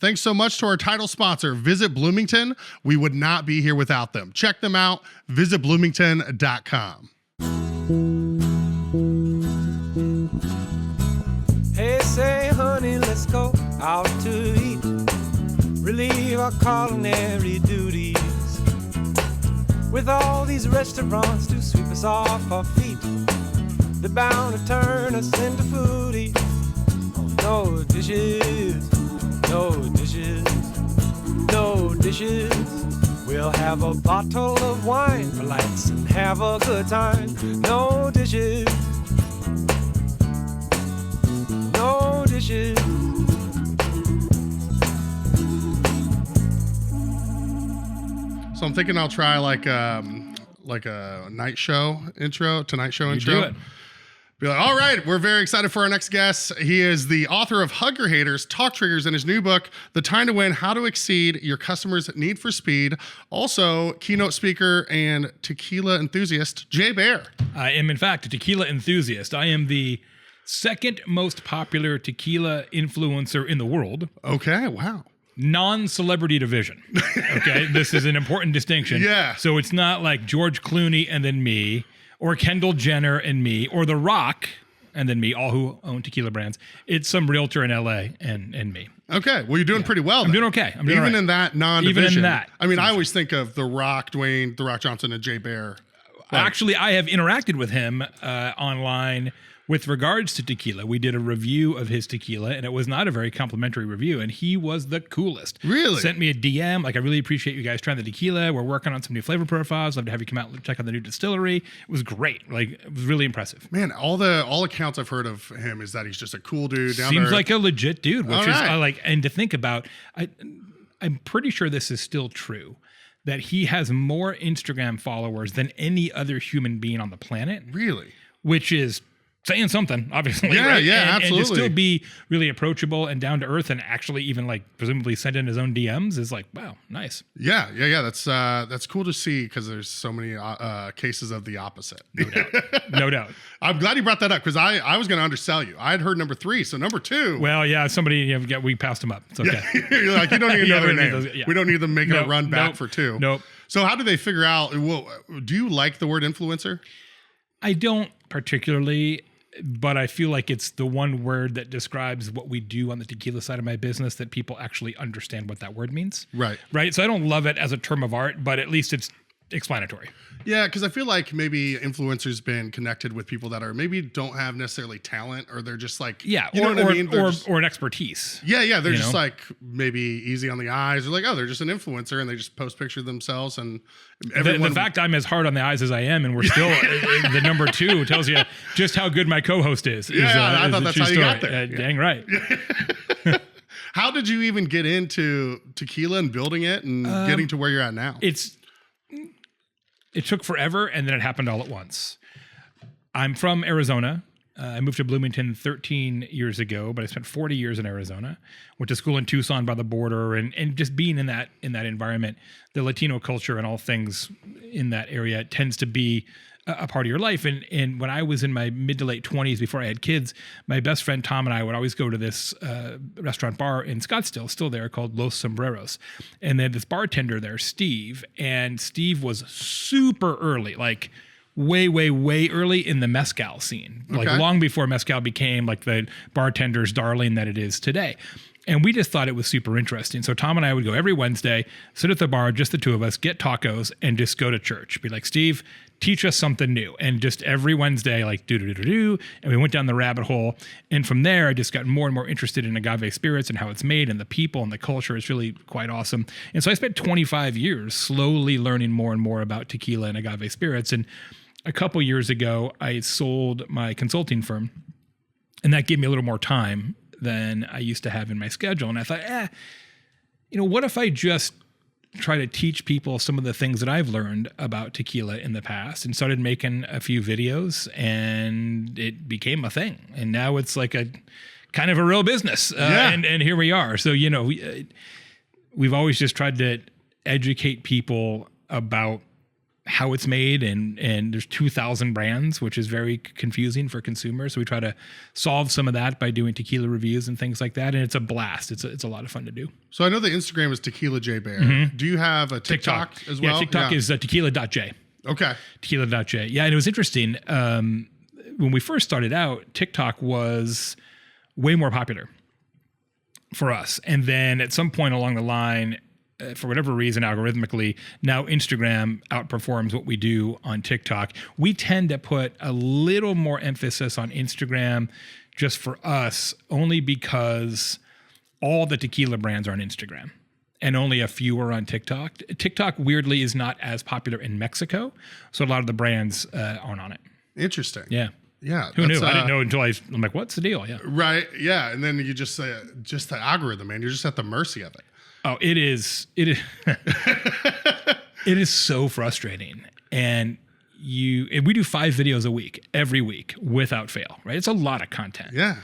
Thanks so much to our title sponsor, Visit Bloomington. We would not be here without them. Check them out, visitbloomington.com. Hey, say, honey, let's go out to eat. Relieve our culinary duties. With all these restaurants to sweep us off our feet, they're bound to turn us into foodies. Oh, no dishes, no dishes, no dishes. We'll have a bottle of wine, relax and have a good time. No dishes, no dishes. So I'm thinking I'll try like a night show intro, Tonight Show intro. Do it. Be like, all right, we're very excited for our next guest. He is the author of Hug Your Haters, Talk Triggers, and his new book, The Time to Win, How to Exceed Your Customers' Need for Speed. Also, keynote speaker and tequila enthusiast, Baer. I am, in fact, a tequila enthusiast. I am the second most popular tequila influencer in the world. Okay, wow. Non-celebrity division. Okay, this is an important distinction. Yeah. So it's not like George Clooney and then me, or Kendall Jenner and me, or The Rock and then me, all who own tequila brands. It's some realtor in LA and me. Okay, well, you're doing pretty well. I'm doing okay. I'm doing Even right. in that non-division. Even in that. I mean, I always think of The Rock, Dwayne, The Rock Johnson, and Baer. Actually, I have interacted with him online with regards to tequila. We did a review of his tequila, and it was not a very complimentary review, and he was the coolest. Really? Sent me a DM, like, I really appreciate you guys trying the tequila. We're working on some new flavor profiles. Love to have you come out and check out the new distillery. It was great. Like, it was really impressive. Man, all accounts I've heard of him is that he's just a cool dude. Seems like a legit dude, which All is right. like, and to think about, I'm pretty sure this is still true, that he has more Instagram followers than any other human being on the planet. Really? Which is saying something, obviously. Yeah, right? yeah, and absolutely. to still be really approachable and down to earth, and actually even like presumably send in his own DMs is like, wow, nice. Yeah. That's cool to see, because there's so many cases of the opposite. No doubt. No doubt. I'm glad you brought that up, because I was going to undersell you. I had heard number 3, so number 2. Well, yeah, we passed him up. It's okay. You're like, you don't need Yeah, another we don't need name. those- yeah. We don't need them making Nope, a run back nope, for 2. Nope. So how do they figure out? Well, do you like the word influencer? I don't particularly, but I feel like it's the one word that describes what we do on the tequila side of my business, that people actually understand what that word means. Right. Right. So I don't love it as a term of art, but at least it's explanatory. Yeah, because I feel like maybe influencers been connected with people that are maybe don't have necessarily talent, or they're just like, Yeah. you know what I mean? They're Or, just- or an expertise. Yeah, they're You just know? like maybe easy on the eyes. They're like, oh, they're just an influencer, and they just post pictures of themselves, and everyone. The fact I'm as hard on the eyes as I am, and we're still the number 2 tells you just how good my co-host is. I is thought a that's true how you got story. there. Dang right. How did you even get into tequila and building it and getting to where you're at now? It took forever, and then it happened all at once. I'm from Arizona. I moved to Bloomington 13 years ago, but I spent 40 years in Arizona. Went to school in Tucson by the border, and just being in that environment, the Latino culture and all things in that area tends to be a part of your life. And when I was in my mid to late 20s, before I had kids, my best friend Tom and I would always go to this restaurant bar in Scottsdale, still there, called Los Sombreros. And they had this bartender there, Steve, and Steve was super early, like way, way, way early in the mezcal scene, like long before mezcal became like the bartender's darling that it is today. And we just thought it was super interesting. So Tom and I would go every Wednesday, sit at the bar, just the two of us, get tacos, and just go to church. Be like, Steve, teach us something new. And just every Wednesday, like do. And we went down the rabbit hole. And from there, I just got more and more interested in agave spirits and how it's made and the people and the culture. It's really quite awesome. And so I spent 25 years slowly learning more and more about tequila and agave spirits. And a couple years ago, I sold my consulting firm, and that gave me a little more time than I used to have in my schedule. And I thought, what if I just try to teach people some of the things that I've learned about tequila in the past, and started making a few videos, and it became a thing. And now it's like a kind of a real business. And here we are. So, we've always just tried to educate people about how it's made, and there's 2,000 brands, which is very confusing for consumers. So we try to solve some of that by doing tequila reviews and things like that. And it's a blast. It's a lot of fun to do. So I know the Instagram is Tequila J Baer. Do you have a TikTok as well? Yeah, TikTok is tequila.j. Okay. Tequila.j. Yeah, and it was interesting. When we first started out, TikTok was way more popular for us. And then at some point along the line, for whatever reason, algorithmically, now Instagram outperforms what we do on TikTok. We tend to put a little more emphasis on Instagram just for us, only because all the tequila brands are on Instagram and only a few are on TikTok. TikTok, weirdly, is not as popular in Mexico, so a lot of the brands aren't on it. Interesting. Yeah. Yeah. Who knew? I didn't know until I'm like, what's the deal? Yeah. Right. Yeah. And then you just the algorithm, man. You're just at the mercy of it. Oh, it is. It is so frustrating. And we do 5 videos a week, every week, without fail, right? It's a lot of content. Yeah.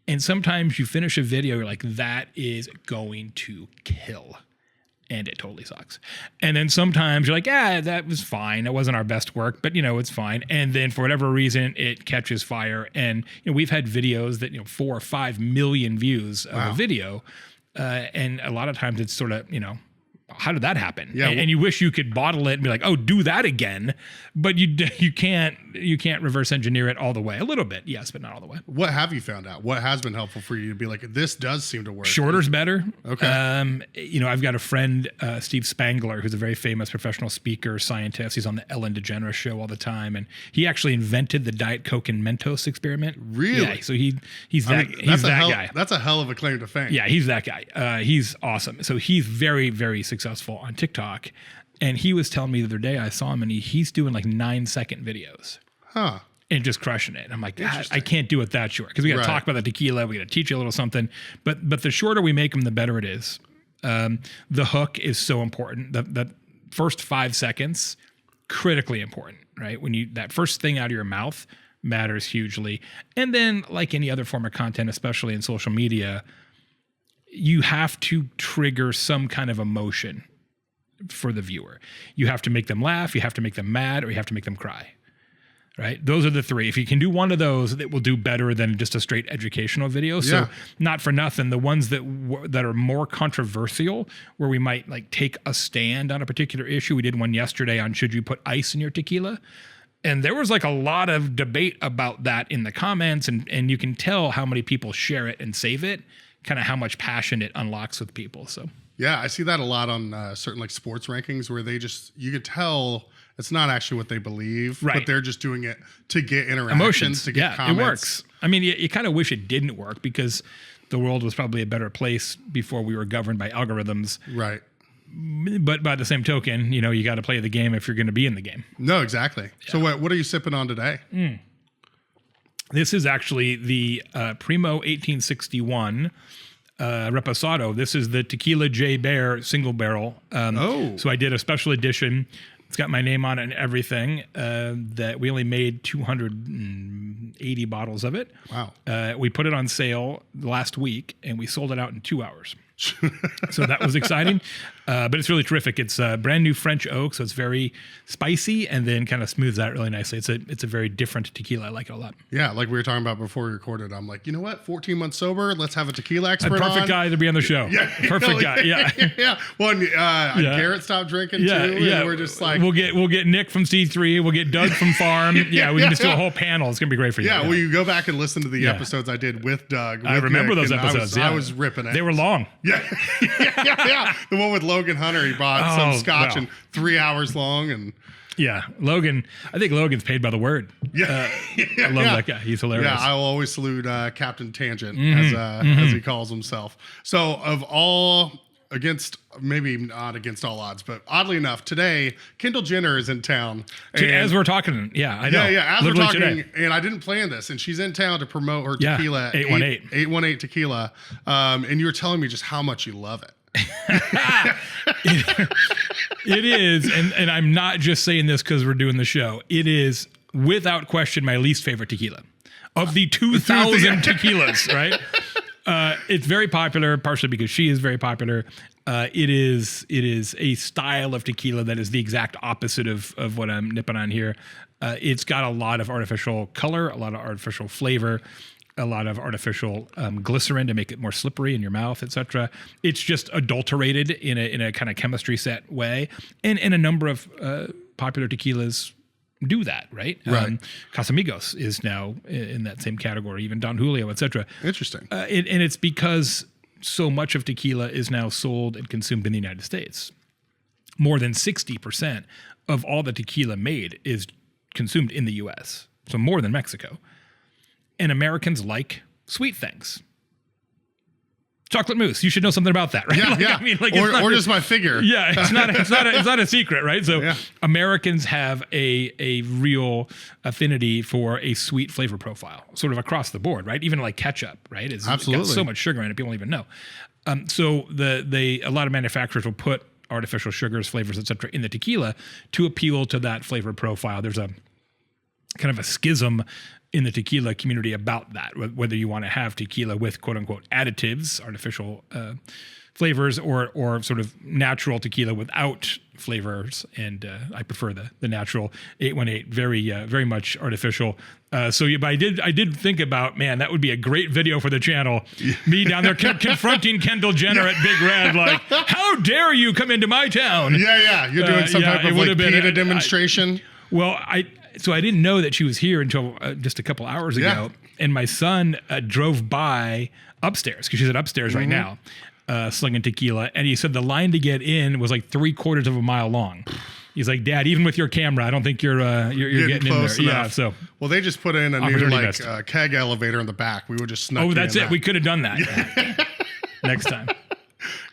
And sometimes you finish a video, you're like, that is going to kill. And it totally sucks. And then sometimes you're like, yeah, that was fine. That wasn't our best work, but it's fine. And then for whatever reason, it catches fire. And we've had videos that 4 or 5 million views of a video. And a lot of times it's sort of, how did that happen? Yeah, and you wish you could bottle it and be like, oh, do that again. But you can't reverse engineer it all the way. A little bit, yes, but not all the way. What have you found out? What has been helpful for you to be like, this does seem to work? Shorter's better. Okay. I've got a friend, Steve Spangler, who's a very famous professional speaker, scientist. He's on the Ellen DeGeneres show all the time. And he actually invented the Diet Coke and Mentos experiment. Really? Yeah, so he's that guy. That's a hell of a claim to fame. Yeah, he's that guy. He's awesome. So he's very, very successful on TikTok. And he was telling me the other day, I saw him, and he's doing like 9-second videos. Huh. And just crushing it. I'm like, I can't do it that short, because we got to talk about the tequila. We got to teach you a little something. But the shorter we make them, the better it is. The hook is so important. The first 5 seconds, critically important, right? That first thing out of your mouth matters hugely. And then, like any other form of content, especially in social media, you have to trigger some kind of emotion for the viewer. You have to make them laugh, you have to make them mad, or you have to make them cry. Right? Those are the 3. If you can do one of those, it will do better than just a straight educational video. So not for nothing, the ones that are more controversial, where we might like take a stand on a particular issue. We did one yesterday on, should you put ice in your tequila? And there was like a lot of debate about that in the comments, and you can tell how many people share it and save it, kind of how much passion it unlocks with people. So yeah, I see that a lot on certain like sports rankings, where you could tell it's not actually what they believe, but they're just doing it to get interactions, emotions, to get comments. It works. I mean, you kind of wish it didn't work, because the world was probably a better place before we were governed by algorithms. Right. But by the same token, you got to play the game if you're going to be in the game. No, exactly. Yeah. So what are you sipping on today? This is actually the Primo 1861 Reposado. This is the Tequila J Baer single barrel. So I did a special edition. It's got my name on it and everything. That we only made 280 bottles of it. Wow. We put it on sale last week, and we sold it out in 2 hours. So that was exciting, but it's really terrific. It's brand new French oak, so it's very spicy, and then kind of smooths out really nicely. It's a very different tequila. I like it a lot. Yeah, like we were talking about before we recorded. I'm like, you know what? 14 months sober. Let's have a tequila expert. Perfect guy to be on the show. Yeah, perfect guy. Yeah, yeah. Well, Garrett stopped drinking too. Yeah, and we're just like, we'll get Nick from C3. We'll get Doug from Farm. Yeah, we can just do a whole panel. It's gonna be great for you. Yeah, well, you go back and listen to the episodes I did with Doug. I remember Nick, those episodes. I was ripping it. They were long. Yeah. Yeah. The one with Logan Hunter, he bought some scotch and 3 hours long. And yeah, Logan, I think Logan's paid by the word. Yeah. I love that guy. He's hilarious. Yeah, I will always salute Captain Tangent, as he calls himself. So of all, maybe not against all odds, but oddly enough, today, Kendall Jenner is in town. As we're talking, I know. Yeah, as we're talking, today. And I didn't plan this, and she's in town to promote her tequila, 818 Tequila, and you were telling me just how much you love it. It is, and I'm not just saying this because we're doing the show. It is, without question, my least favorite tequila. Of the 2,000 tequilas, right? It's very popular, partially because she is very popular. It is a style of tequila that is the exact opposite of what I'm nipping on here. It's got a lot of artificial color, a lot of artificial flavor, a lot of artificial glycerin to make it more slippery in your mouth, etc. It's just adulterated in a kind of chemistry set way, and a number of popular tequilas do that, right? Right. Casamigos is now in that same category, even Don Julio, etc. Interesting. And it's because so much of tequila is now sold and consumed in the United States. More than 60% of all the tequila made is consumed in the U.S., so more than Mexico. And Americans like sweet things. Chocolate mousse. You should know something about that, right? Yeah, I mean, or just my figure. Yeah, it's not a secret, right? So Americans have a real affinity for a sweet flavor profile, sort of across the board, right? Even like ketchup, right? It's got so much sugar in it, people don't even know. So a lot of manufacturers will put artificial sugars, flavors, etc., in the tequila to appeal to that flavor profile. There's a kind of a schism in the tequila community about that, whether you want to have tequila with quote unquote additives, artificial flavors, or sort of natural tequila without flavors. And I prefer the natural 818, very much artificial. But I did think about, man, that would be a great video for the channel. Me down there confronting Kendall Jenner at Big Red, like, how dare you come into my town? Yeah. You're doing some type of like PETA demonstration. So I didn't know that she was here until just a couple hours ago. And my son drove by upstairs, because she's at upstairs right now, slinging tequila. And he said the line to get in was like 3/4 of a mile long. He's like, Dad, even with your camera, I don't think you're getting in there. Yeah. So they just put in a new keg elevator in the back. We would just snuck. Oh, that's it. We could have done that next time.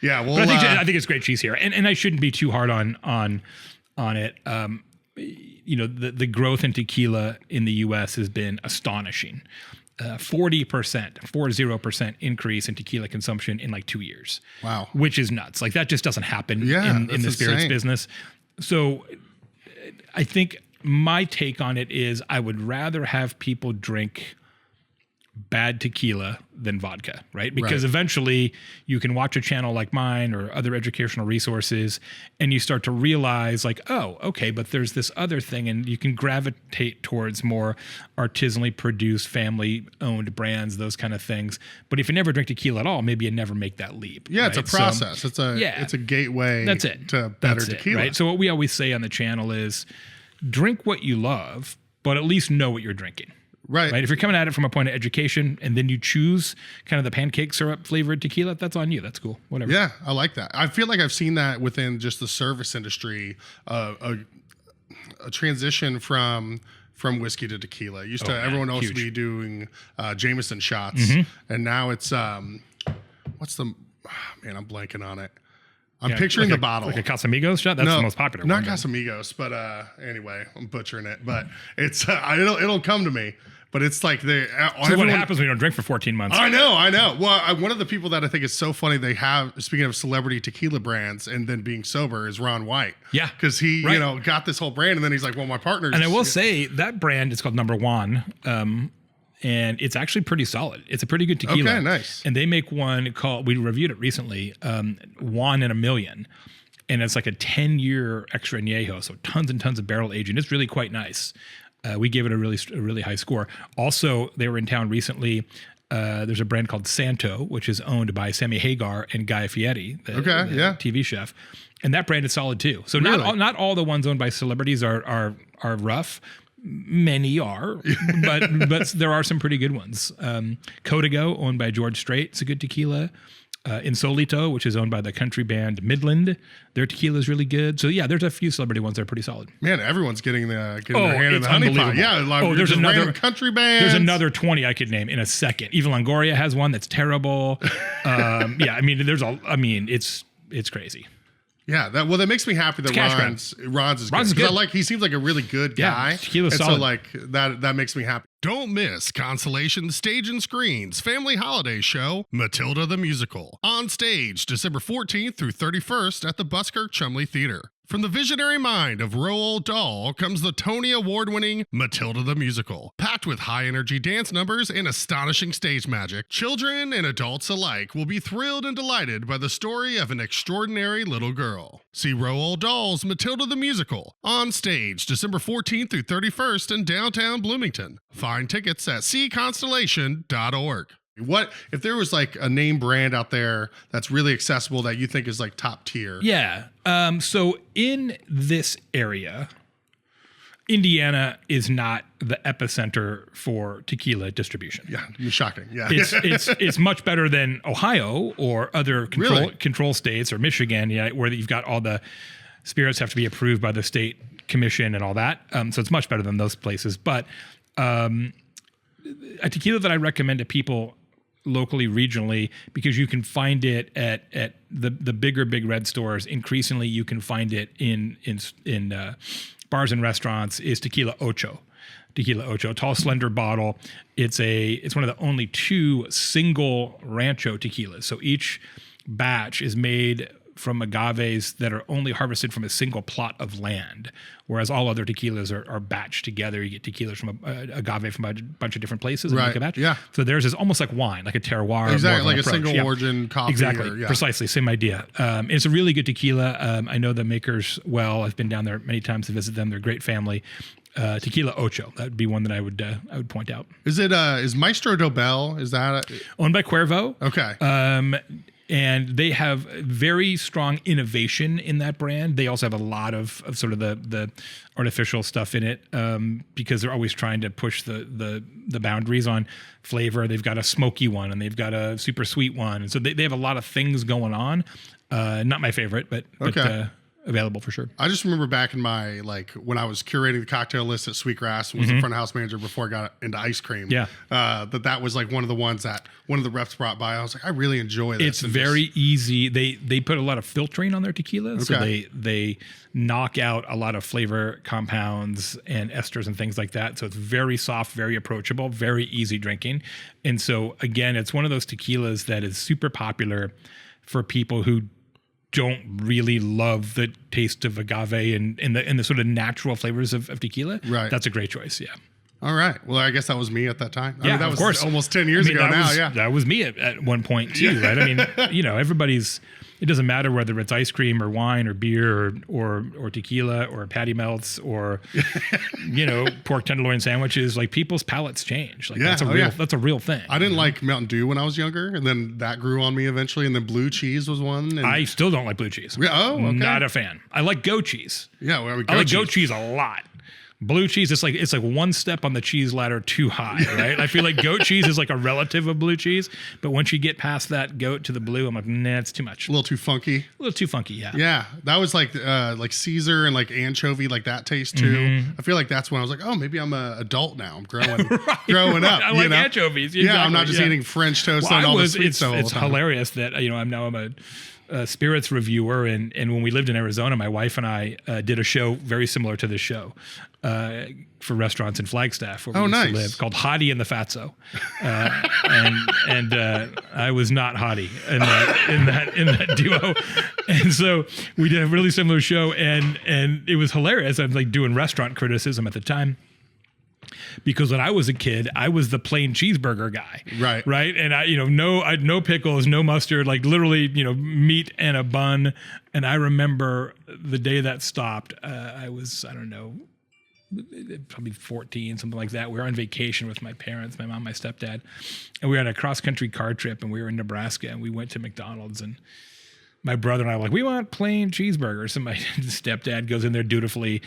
Yeah. Well, but I think it's great she's here, and I shouldn't be too hard on it. The growth in tequila in the U.S. has been astonishing. 40% increase in tequila consumption in like 2 years. Wow. Which is nuts. Like that just doesn't happen in the spirits business. So I think my take on it is I would rather have people drink bad tequila than vodka, right? Because eventually you can watch a channel like mine or other educational resources and you start to realize like, oh, okay, but there's this other thing, and you can gravitate towards more artisanally produced, family-owned brands, those kind of things. But if you never drink tequila at all, maybe you never make that leap. Yeah, right? It's a process. It's a gateway to better tequila. Right? So what we always say on the channel is drink what you love, but at least know what you're drinking. Right. If you're coming at it from a point of education and then you choose kind of the pancake syrup flavored tequila, that's on you. That's cool. Whatever. Yeah, I like that. I feel like I've seen that within just the service industry, a transition from whiskey to tequila. Everyone else to be doing Jameson shots, and now it's I'm blanking on it. I'm picturing the bottle. Like a Casamigos shot? That's the most popular not one. Not Casamigos, but anyway, I'm butchering it. But it's it'll come to me. But it's like what happens when you don't drink for 14 months? I know. Well, one of the people that I think is so funny they have, speaking of celebrity tequila brands and then being sober, is Ron White. Yeah. Because he, got this whole brand, and then he's like, well, my partner's... And I will say, that brand is called Number One, and it's actually pretty solid. It's a pretty good tequila. Okay, nice. And they make one called, we reviewed it recently, Juan in a Million. And it's like a 10-year extra añejo, so tons and tons of barrel aging. It's really quite nice. We gave it a really high score. Also, they were in town recently. There's a brand called Santo, which is owned by Sammy Hagar and Guy Fieri, the TV chef, and that brand is solid too. So not all the ones owned by celebrities are rough. Many are, but there are some pretty good ones. Código, owned by George Strait, it's a good tequila. Insolito, which is owned by the country band Midland, their tequila is really good. So yeah, there's a few celebrity ones that are pretty solid. Man, everyone's getting their hand in the honey pot. Yeah, there's another country band. There's another 20 I could name in a second. Even Longoria has one that's terrible. It's crazy. Yeah, that makes me happy that Ron's is good. He seems like a really good guy. Yeah, tequila's solid. So that makes me happy. Don't miss Constellation Stage and Screen's family holiday show, Matilda the Musical, on stage December 14th through 31st at the Busker Chumley Theater. From the visionary mind of Roald Dahl comes the Tony Award-winning Matilda the Musical. Packed with high-energy dance numbers and astonishing stage magic, children and adults alike will be thrilled and delighted by the story of an extraordinary little girl. See Roald Dahl's Matilda the Musical on stage December 14th through 31st in downtown Bloomington. Find tickets at seaconstellation.org. What if there was like a name brand out there that's really accessible that you think is like top tier? Yeah. So in this area, Indiana is not the epicenter for tequila distribution. Yeah, shocking. Yeah, it's much better than Ohio or other control states or Michigan, where you've got all the spirits have to be approved by the state commission and all that. So it's much better than those places. But a tequila that I recommend to people locally, regionally, because you can find it at the bigger Big Red stores. Increasingly, you can find it in bars and restaurants. Is Tequila Ocho. Tequila Ocho, tall, slender bottle. It's one of the only 2 single rancho tequilas. So each batch is made from agaves that are only harvested from a single plot of land, whereas all other tequilas are batched together. You get tequilas from agave from a bunch of different places and make a batch. Yeah. So theirs is almost like wine, like a terroir. Exactly, like a approach. single origin coffee. Exactly, precisely, same idea. It's a really good tequila. I know the makers well. I've been down there many times to visit them. They're a great family. Tequila Ocho, that would be one that I would point out. Is it is Maestro Dobel? Is that owned by Cuervo? Okay. And they have very strong innovation in that brand. They also have a lot of sort of the artificial stuff in it because they're always trying to push the boundaries on flavor. They've got a smoky one and they've got a super sweet one. And so they have a lot of things going on. Not my favorite, but available for sure. I just remember back in my, when I was curating the cocktail list at Sweetgrass and was the front of house manager before I got into ice cream. Yeah. That was like one of the ones that one of the reps brought by. I was like, I really enjoy this. It's very easy. They put a lot of filtering on their tequila. Okay. So they knock out a lot of flavor compounds and esters and things like that. So it's very soft, very approachable, very easy drinking. And so again, it's one of those tequilas that is super popular for people who don't really love the taste of agave and the sort of natural flavors of tequila. Right. That's a great choice. Yeah. All right. Well, I guess that was me at that time. Yeah, that of was course. Almost 10 years ago now. Yeah. That was me at one point too, right? I mean, everybody's, it doesn't matter whether it's ice cream or wine or beer or tequila or patty melts or, pork tenderloin sandwiches. Like people's palates change. Like that's a real thing. I didn't like Mountain Dew when I was younger, and then that grew on me eventually. And then blue cheese was one. And I still don't like blue cheese. Oh, okay. Not a fan. I like goat cheese. Yeah, I like goat cheese a lot. Blue cheese, it's like one step on the cheese ladder too high, right? I feel like goat cheese is like a relative of blue cheese, but once you get past that goat to the blue, I'm like, nah, it's too much. A little too funky. A little too funky, yeah. Yeah, that was like Caesar and like anchovy, like that taste too. Mm-hmm. I feel like that's when I was like, oh, maybe I'm an adult now. I'm growing up. I like anchovies. Exactly. Yeah, I'm not just eating French toast and all the sweet stuff. It's hilarious that I'm a spirits reviewer, and when we lived in Arizona, my wife and I did a show very similar to this show for restaurants in Flagstaff where we used to live, called Hottie and the Fatso, and I was not Hottie in that duo, and so we did a really similar show, and it was hilarious. I was like doing restaurant criticism at the time. Because when I was a kid, I was the plain cheeseburger guy. Right. And I had no pickles, no mustard, like literally, meat and a bun. And I remember the day that stopped, I was, I don't know, probably 14, something like that. We were on vacation with my parents, my mom, my stepdad. And we were on a cross-country car trip, and we were in Nebraska, and we went to McDonald's, and my brother and I were like, we want plain cheeseburgers. And my stepdad goes in there dutifully,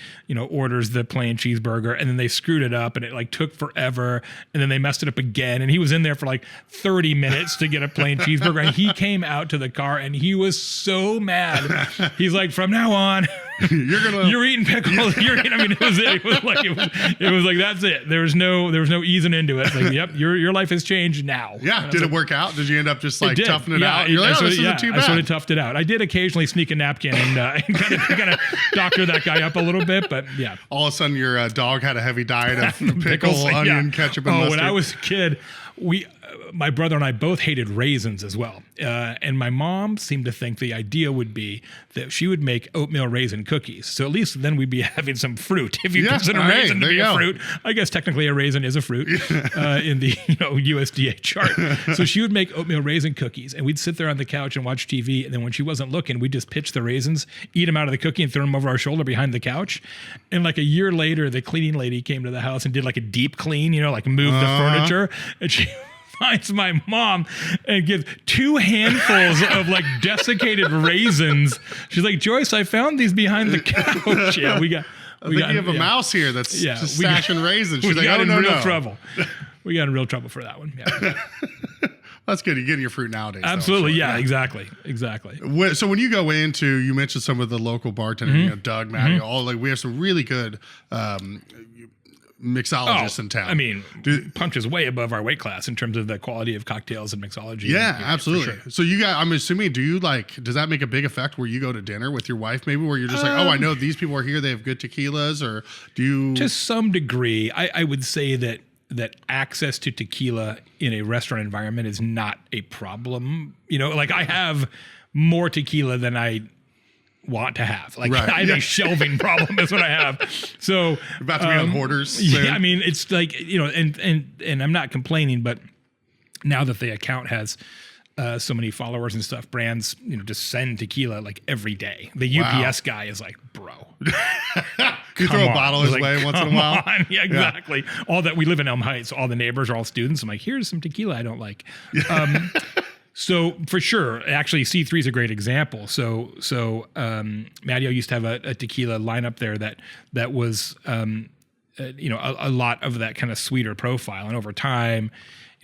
orders the plain cheeseburger, and then they screwed it up, and it like took forever. And then they messed it up again. And he was in there for like 30 minutes to get a plain cheeseburger. And he came out to the car and he was so mad. He's like, from now on, you're eating pickles. It was like, that's it. There was no easing into it. It's like, yep, your life has changed now. Yeah. Did it work out? Did you end up just like toughing it out? You're like, this isn't too bad. I sort of toughed it out. I did occasionally sneak a napkin and kind of doctor that guy up a little bit, but yeah. All of a sudden, your dog had a heavy diet of pickle, onion, ketchup, and mustard. When I was a kid, my brother and I both hated raisins as well. And my mom seemed to think the idea would be that she would make oatmeal raisin cookies. So at least then we'd be having some fruit. If you consider raisin to be a fruit, I guess technically a raisin is a fruit in the USDA chart. So she would make oatmeal raisin cookies, and we'd sit there on the couch and watch TV. And then when she wasn't looking, we'd just pitch the raisins, eat them out of the cookie, and throw them over our shoulder behind the couch. And like a year later, the cleaning lady came to the house and did like a deep clean, like move the furniture. And she finds my mom and gives 2 handfuls of like desiccated raisins. She's like, Joyce, I found these behind the couch. Yeah, we got. I think you have a mouse here that's just stashing raisins. She's like, got in real no. trouble. We got in real trouble for that one. Yeah. That's good. You're getting your fruit nowadays. Absolutely. Though, yeah, exactly. So when you go into, you mentioned some of the local bartenders, Doug, Matty, we have some really good mixologists in town. I mean, punches way above our weight class in terms of the quality of cocktails and mixology. Yeah, absolutely. Sure. So you guys, I'm assuming, does that make a big effect where you go to dinner with your wife, maybe, where you're just like, oh, I know these people are here, they have good tequilas, or do you? To some degree, I would say that access to tequila in a restaurant environment is not a problem. Like I have more tequila than I want to have. Like I have a shelving problem is what I have. So about to be on Hoarders soon. Yeah, I mean, it's like, and I'm not complaining, but now that the account has so many followers and stuff, brands, just send tequila like every day. The UPS guy is like, bro. You throw a bottle his way once in a while. Yeah, exactly. Yeah. All that, we live in Elm Heights, all the neighbors are all students. I'm like, here's some tequila I don't like. So for sure, actually C3 is a great example. So Matteo used to have a tequila lineup there that was, a lot of that kind of sweeter profile. And over time,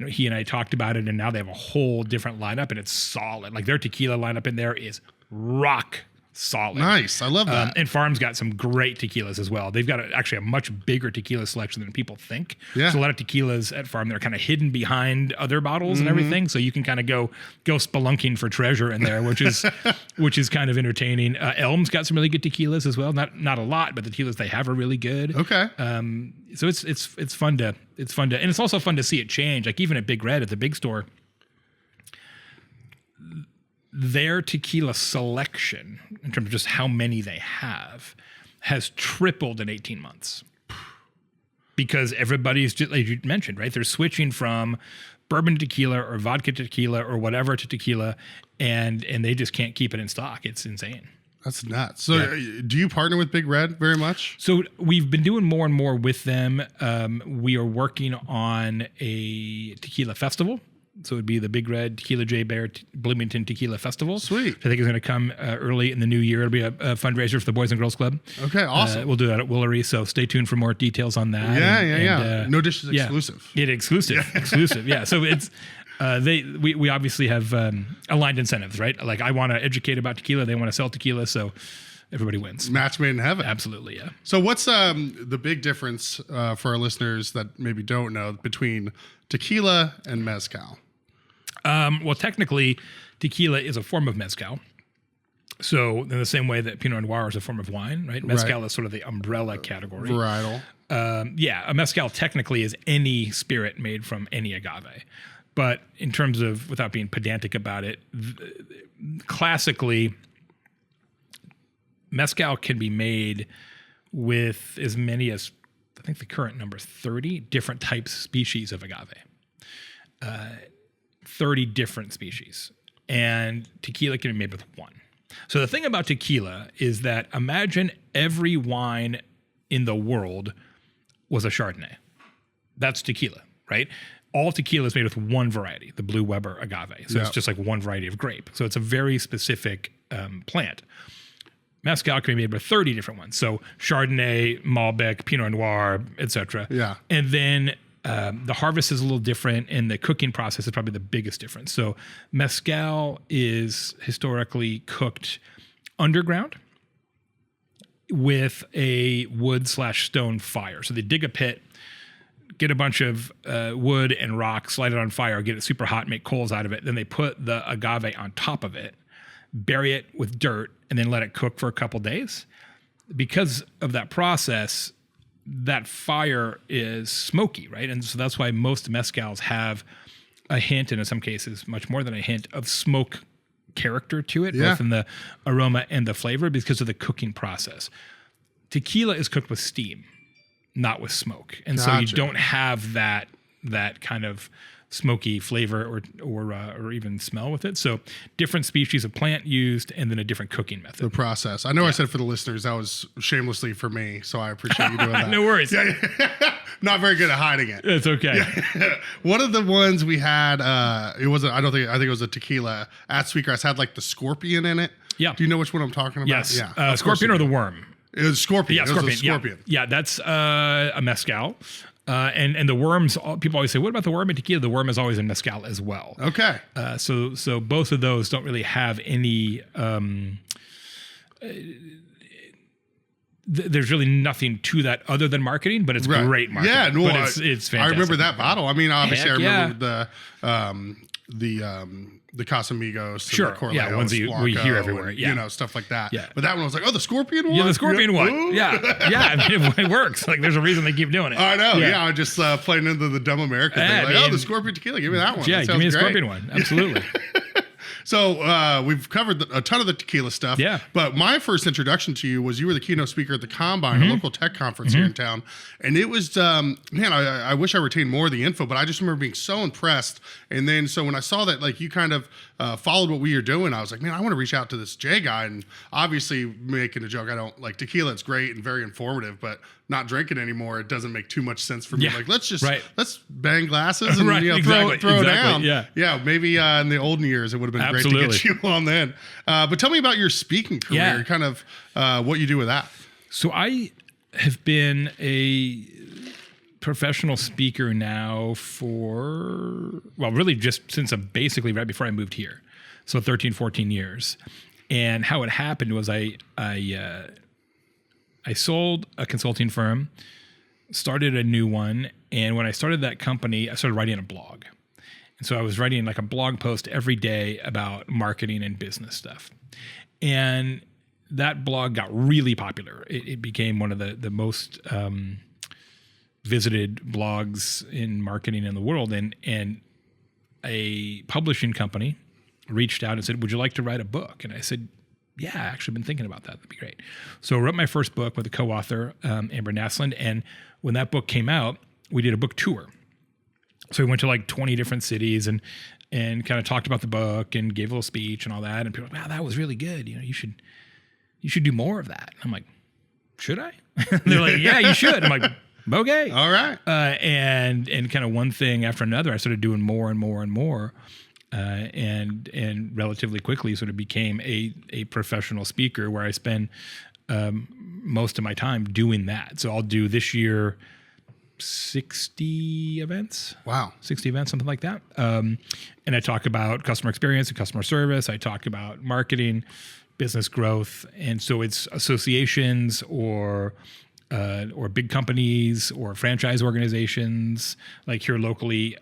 he and I talked about it, and now they have a whole different lineup, and it's solid. Like their tequila lineup in there is rock solid. Nice. I love that. And Farm's got some great tequilas as well. They've got actually a much bigger tequila selection than people think. Yeah. So a lot of tequilas at Farm, they're kind of hidden behind other bottles and everything. So you can kind of go spelunking for treasure in there, which is kind of entertaining. Elm's got some really good tequilas as well. Not a lot, but the tequilas they have are really good. Okay. So it's fun to, and it's also fun to see it change. Like even at Big Red at the big store, their tequila selection, in terms of just how many they have, has tripled in 18 months. Because everybody's, just like you mentioned, right? They're switching from bourbon to tequila or vodka to tequila or whatever to tequila, and they just can't keep it in stock. It's insane. That's nuts. So do you partner with Big Red very much? So we've been doing more and more with them. We are working on a tequila festival. So it would be the Big Red Tequila J. Baer Bloomington Tequila Festival. Sweet. I think is going to come early in the new year. It'll be a fundraiser for the Boys and Girls Club. Okay, awesome. We'll do that at Woolery, so stay tuned for more details on that. Yeah. No Dishes exclusive. Yeah, exclusive. Yeah, so it's we obviously have aligned incentives, right? Like I want to educate about tequila, they want to sell tequila, so everybody wins. Match made in heaven. Absolutely, yeah. So what's the big difference for our listeners that maybe don't know between tequila and mezcal? Well, technically, tequila is a form of mezcal. So in the same way that Pinot Noir is a form of wine, right? Mezcal is sort of the umbrella category. Varietal. A mezcal technically is any spirit made from any agave. But in terms of, without being pedantic about it, classically, mezcal can be made with as many as, I think the current number is 30 different types, species of agave. 30 different species. And tequila can be made with one. So the thing about tequila is that imagine every wine in the world was a Chardonnay. That's tequila, right? All tequila is made with one variety, the Blue Weber agave. So it's just like one variety of grape. So it's a very specific plant. Mezcal can be made with 30 different ones. So Chardonnay, Malbec, Pinot Noir, etc. Yeah. And then the harvest is a little different, and the cooking process is probably the biggest difference. So mezcal is historically cooked underground with a wood/stone fire. So they dig a pit, get a bunch of wood and rock, slide it on fire, get it super hot, make coals out of it. Then they put the agave on top of it, bury it with dirt, and then let it cook for a couple days. Because of that process, that fire is smoky, right? And so that's why most mezcals have a hint, and in some cases, much more than a hint of smoke character to it, Yeah. both in the aroma and the flavor because of the cooking process. Tequila is cooked with steam, not with smoke. And so you Gotcha. don't have that kind of smoky flavor or even smell with it. So different species of plant used and then a different cooking method. The process. I know I said for the listeners, that was shamelessly for me. So I appreciate you doing that. No worries. Yeah. Not very good at hiding it. It's okay. One of the ones we had, I think it was a tequila at Sweetgrass, had like the scorpion in it. Yeah. Do you know which one I'm talking about? Yes. Yeah. Of course Scorpion you or do. the worm? It was scorpion. Yeah, It was scorpion. a scorpion. Yeah, that's a mezcal. And the worms, people always say, what about the worm in tequila? The worm is always in mezcal as well. Okay. So both of those don't really have any. There's really nothing to that other than marketing, but it's Right. great marketing. Yeah, no, but it's fantastic. I remember that bottle. I mean, obviously, Heck I remember the Casamigos, Sure, and the Corleones, yeah, ones that we Blanco, hear everywhere, and, yeah. Stuff like that. Yeah. But that one was like, oh, the scorpion one. Yeah, the scorpion one. Ooh. Yeah, I mean, it works. Like, there's a reason they keep doing it. I know. Yeah, I'm just playing into the dumb American Yeah, thing. Like, I oh, mean- the scorpion tequila. Give me that one. Yeah, That give me the sounds great. scorpion one. Absolutely. So we've covered a ton of the tequila stuff. Yeah. But my first introduction to you was you were the keynote speaker at the Combine, a local tech conference here in town. And it was, I wish I retained more of the info, but I just remember being so impressed. And then, so when I saw that, like, you kind of followed what we were doing, I was like, man, I want to reach out to this Jay guy. And obviously, making a joke, I don't like tequila. It's great and very informative, but not drinking anymore, it doesn't make too much sense for me. Yeah. Like, let's bang glasses and Right, throw exactly, down. yeah. Maybe in the olden years, it would have been great Absolutely. to get you on then. But tell me about your speaking career, Yeah. kind of what you do with that. So I have been a professional speaker now for, well, really just since basically right before I moved here. So 13, 14 years. And how it happened was I sold a consulting firm, started a new one. And when I started that company, I started writing a blog. And so I was writing like a blog post every day about marketing and business stuff. And that blog got really popular. It became one of the most visited blogs in marketing in the world. And a publishing company reached out and said, would you like to write a book? And I said, yeah, I actually been thinking about that. That'd be great. So I wrote my first book with a co-author, Amber Naslund. And when that book came out, we did a book tour. So we went to like 20 different cities and kind of talked about the book and gave a little speech and all that. And people were like, wow, that was really good. You should do more of that. I'm like, should I? They're like, yeah, you should. I'm like, okay. All right. And kind of one thing after another, I started doing more and more and more. And relatively quickly sort of became a professional speaker where I spend most of my time doing that. So I'll do this year 60 events. Wow. 60 events, something like that. And I talk about customer experience and customer service. I talk about marketing, business growth. And so it's associations or big companies or franchise organizations like here locally.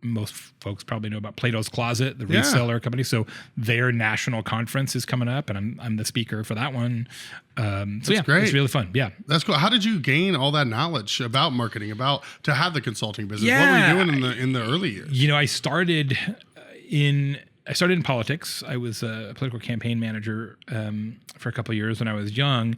Most folks probably know about Plato's Closet, the reseller company. So their national conference is coming up, and I'm the speaker for that one. That's great. It's really fun. Yeah, That's cool. How did you gain all that knowledge about marketing, to have the consulting business? Yeah. What were you doing in the early years? I started in politics. I was a political campaign manager for a couple of years when I was young,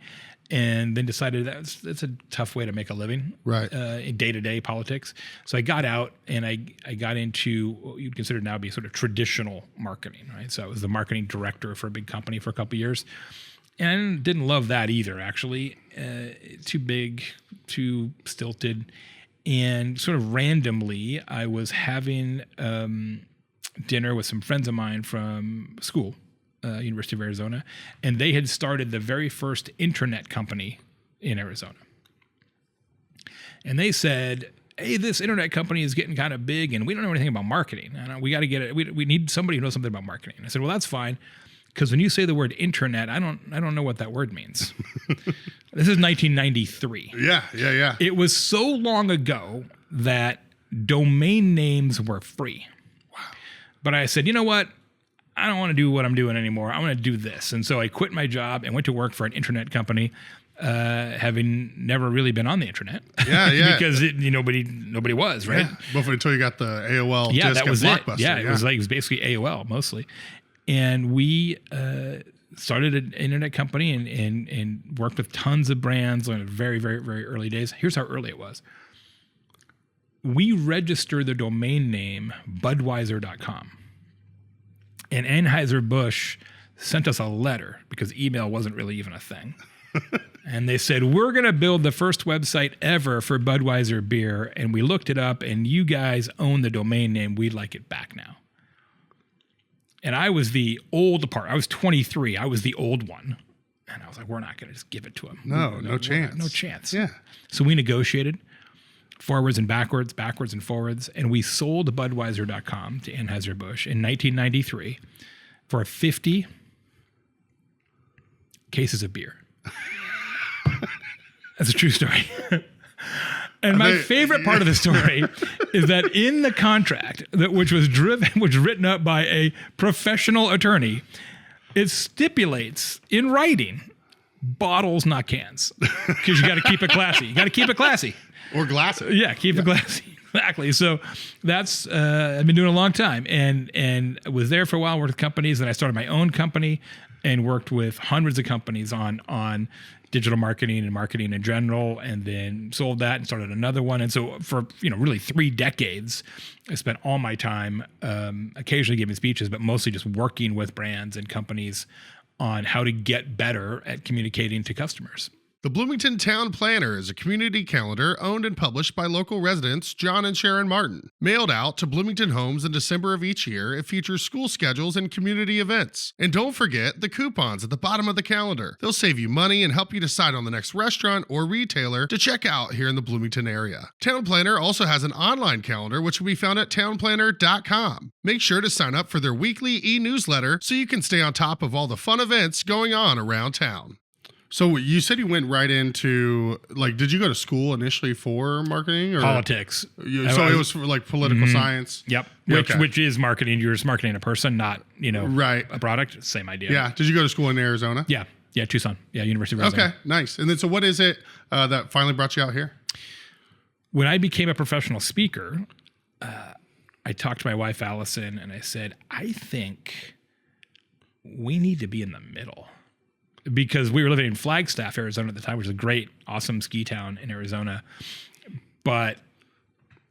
and then decided that's a tough way to make a living, Right. In day-to-day politics. So I got out and I got into what you'd consider now to be sort of traditional marketing, right? So I was the marketing director for a big company for a couple of years, and didn't love that either, actually. Too big, too stilted, and sort of randomly, I was having dinner with some friends of mine from school. University of Arizona, and they had started the very first internet company in Arizona. And they said, hey, this internet company is getting kind of big and we don't know anything about marketing. And we got to get it. We need somebody who knows something about marketing. I said, well, that's fine. Because when you say the word internet, I don't know what that word means. This is 1993. Yeah. It was so long ago that domain names were free. Wow. But I said, you know what? I don't want to do what I'm doing anymore. I want to do this. And so I quit my job and went to work for an internet company having never really been on the internet. Yeah. Because nobody was, right? Yeah. Before until you got the AOL Yeah, disc that was and it. Blockbuster. Yeah, it was basically AOL mostly. And we started an internet company and worked with tons of brands on very, very, very early days. Here's how early it was. We registered the domain name Budweiser.com. And Anheuser-Busch sent us a letter because email wasn't really even a thing. And they said, we're going to build the first website ever for Budweiser beer. And we looked it up, and you guys own the domain name. We'd like it back now. And I was the old part. I was 23. I was the old one. And I was like, we're not going to just give it to them. No chance. No chance. Yeah. So we negotiated forwards and backwards and forwards. And we sold Budweiser.com to Anheuser-Busch in 1993 for 50 cases of beer. That's a true story. And my favorite part of the story is that in the contract, which was written up by a professional attorney, it stipulates in writing, bottles, not cans, because you got to keep it classy. Or glasses. Yeah, keep it classy. Exactly. So that's I've been doing a long time, and was there for a while. Worked with companies, and I started my own company and worked with hundreds of companies on digital marketing and marketing in general, and then sold that and started another one. And so for really 3 decades, I spent all my time occasionally giving speeches, but mostly just working with brands and companies on how to get better at communicating to customers. The Bloomington Town Planner is a community calendar owned and published by local residents John and Sharon Martin. Mailed out to Bloomington homes in December of each year, it features school schedules and community events. And don't forget the coupons at the bottom of the calendar. They'll save you money and help you decide on the next restaurant or retailer to check out here in the Bloomington area. Town Planner also has an online calendar which can be found at townplanner.com. Make sure to sign up for their weekly e-newsletter so you can stay on top of all the fun events going on around town. So you said you went right into, did you go to school initially for marketing or politics? So it was for political science. Yep. Okay. Which is marketing. You're just marketing a person, not right, a product. Same idea. Yeah. Did you go to school in Arizona? Yeah. Tucson. Yeah, University of Arizona. Okay, nice. And then so what is it that finally brought you out here? When I became a professional speaker, I talked to my wife Allison and I said, I think we need to be in the middle. Because we were living in Flagstaff, Arizona at the time, which is a great, awesome ski town in Arizona, but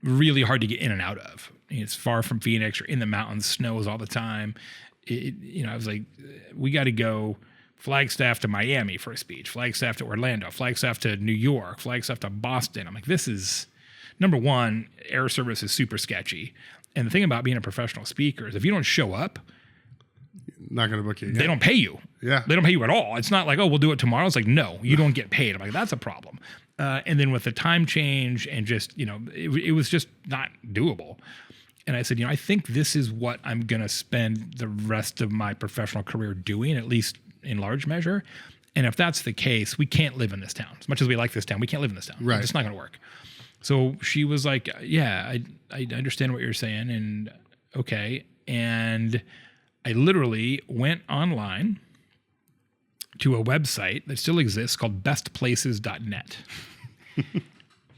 really hard to get in and out of. It's far from Phoenix. You're in the mountains, snows all the time. I was like, we got to go Flagstaff to Miami for a speech, Flagstaff to Orlando, Flagstaff to New York, Flagstaff to Boston. I'm like, this is, number one, air service is super sketchy. And the thing about being a professional speaker is if you don't show up, not going to book you again. They don't pay you. Yeah. They don't pay you at all. It's not like, oh, we'll do it tomorrow. It's like, no, you don't get paid. I'm like, that's a problem. And then with the time change and just, it was just not doable. And I said, I think this is what I'm going to spend the rest of my professional career doing, at least in large measure. And if that's the case, we can't live in this town. As much as we like this town, we can't live in this town. Right. It's not going to work. So she was like, yeah, I understand what you're saying. And okay. And I literally went online to a website that still exists called bestplaces.net.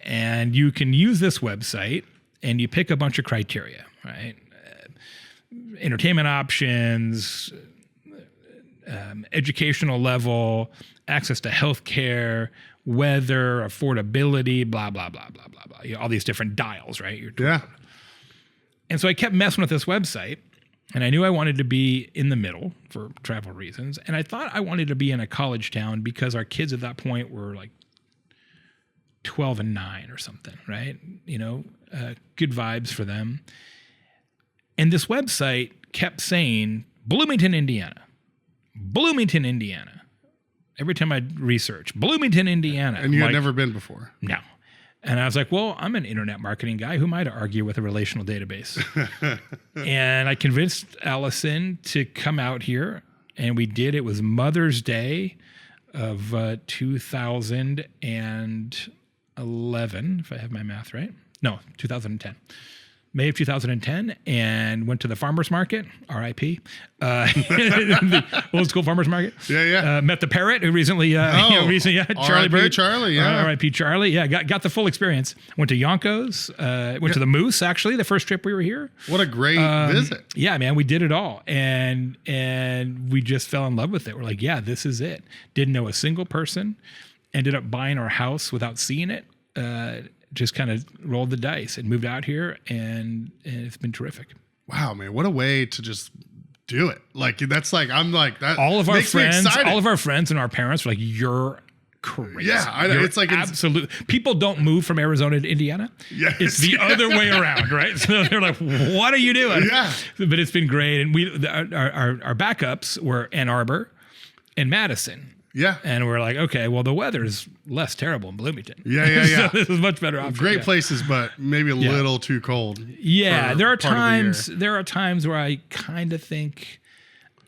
And you can use this website and you pick a bunch of criteria, right? Entertainment options, educational level, access to healthcare, weather, affordability, blah, blah, blah, blah, blah, blah. All these different dials, right? Yeah. And so I kept messing with this website. And I knew I wanted to be in the middle for travel reasons. And I thought I wanted to be in a college town because our kids at that point were like 12 and 9 or something, right? Good vibes for them. And this website kept saying, Bloomington, Indiana. Bloomington, Indiana. Every time I'd research, Bloomington, Indiana. And you had never been before? No. And I was like, well, I'm an internet marketing guy. Who am I to argue with a relational database? And I convinced Allison to come out here, and we did. It was Mother's Day of 2011, if I have my math right. No, 2010. May of 2010, and went to the farmer's market, RIP, the old school farmer's market. Yeah. Met the parrot who recently, Charlie R.I.P. Bird. Charlie, yeah. RIP Charlie. Yeah, got the full experience. Went to Yonkos, went to the Moose, actually, the first trip we were here. What a great visit. Yeah, man, we did it all. And we just fell in love with it. We're like, yeah, this is it. Didn't know a single person. Ended up buying our house without seeing it. Just kind of rolled the dice and moved out here, and it's been terrific. Wow, man, what a way to just do it. Like, that's like, I'm like, that all of our makes me friends, excited. all of our friends and our parents were like, you're crazy. Yeah, I know. You're It's like, absolute. People don't move from Arizona to Indiana. Yes. It's the other way around, right? So they're like, what are you doing? Yeah. But it's been great. And our backups were Ann Arbor and Madison. Yeah. And we're like, okay, well, the weather's less terrible in Bloomington. Yeah. So this is much better option. Great yeah. places, but maybe a little too cold. Yeah, there are part of the year. times. There are times where I kind of think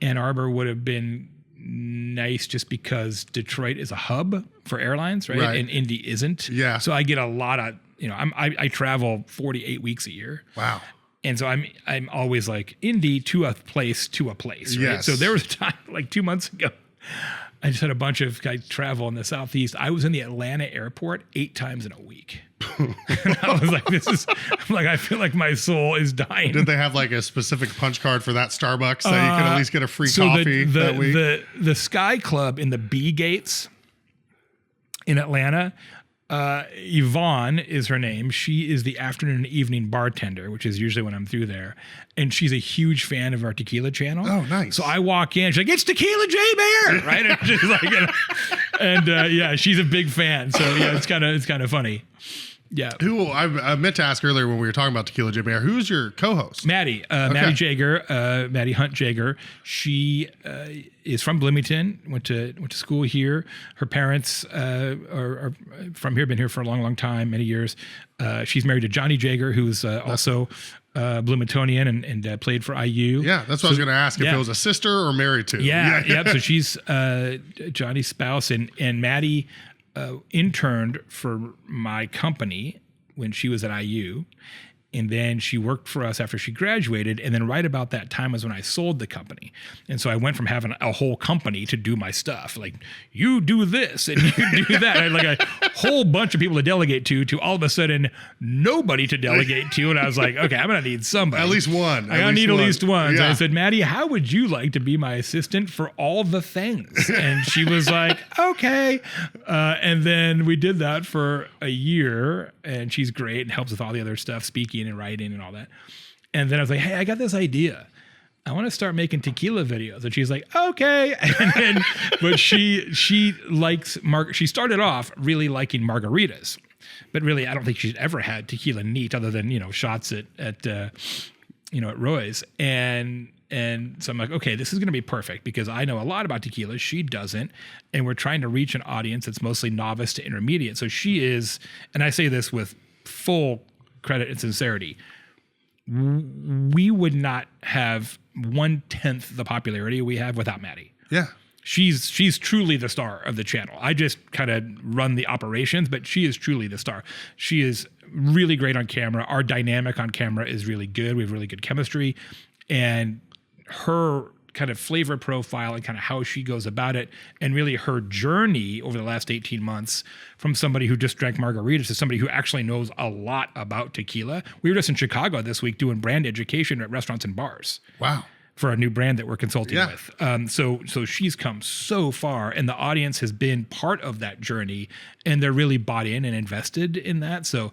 Ann Arbor would have been nice just because Detroit is a hub for airlines, right? And Indy isn't. Yeah. So I get a lot of, I travel 48 weeks a year. Wow. And so I'm always like Indy to a place, right? Yes. So there was a time like 2 months ago, I just had a bunch of guys travel in the Southeast. I was in the Atlanta airport 8 times in a week. And I was like, I feel like my soul is dying. Did they have like a specific punch card for that Starbucks that you could at least get a free coffee that week? The Sky Club in the B Gates in Atlanta, Yvonne is her name. She is the afternoon and evening bartender, which is usually when I'm through there. And she's a huge fan of our Tequila channel. Oh, nice. So I walk in, she's like, it's Tequila J Baer, right? And she's like, she's a big fan. So yeah, it's kind of funny. Yeah. Who I meant to ask earlier when we were talking about Tequila J Baer, who's your co-host? Maddie Jager, Maddie Hunt Jager. She is from Bloomington, went to school here. Her parents are from here, been here for a long, long time, many years. She's married to Johnny Jager, who's also Bloomingtonian and played for IU. Yeah, that's what I was going to ask, if it was a sister or married to. Yeah, yep. So she's Johnny's spouse, and Maddie interned for my company when she was at IU, and then she worked for us after she graduated, and then right about that time was when I sold the company. And so I went from having a whole company to do my stuff, like you do this and you do that. I had like a whole bunch of people to delegate to all of a sudden nobody to delegate to, and I was like, okay, I'm gonna need somebody, At least one. I need at least one. Yeah. So I said, Maddie, how would you like to be my assistant for all the things? And she was like, okay. And then we did that for a year, and she's great and helps with all the other stuff, speaking and writing and all that. And then I was like, hey, I got this idea. I want to start making tequila videos. And she's like, okay. But she likes, she started off really liking margaritas. But really, I don't think she's ever had tequila neat other than, shots at Roy's. And so I'm like, okay, this is going to be perfect because I know a lot about tequila. She doesn't. And we're trying to reach an audience that's mostly novice to intermediate. So she is, and I say this with full credit and sincerity, we would not have 1/10 the popularity we have without Maddie. Yeah. She's truly the star of the channel. I just kind of run the operations, but she is truly the star. She is really great on camera. Our dynamic on camera is really good. We have really good chemistry, and her kind of flavor profile and kind of how she goes about it, and really her journey over the last 18 months from somebody who just drank margaritas to somebody who actually knows a lot about tequila. We were just in Chicago this week doing brand education at restaurants and bars. Wow. For a new brand that we're consulting with. So she's come so far, and the audience has been part of that journey, and they're really bought in and invested in that. So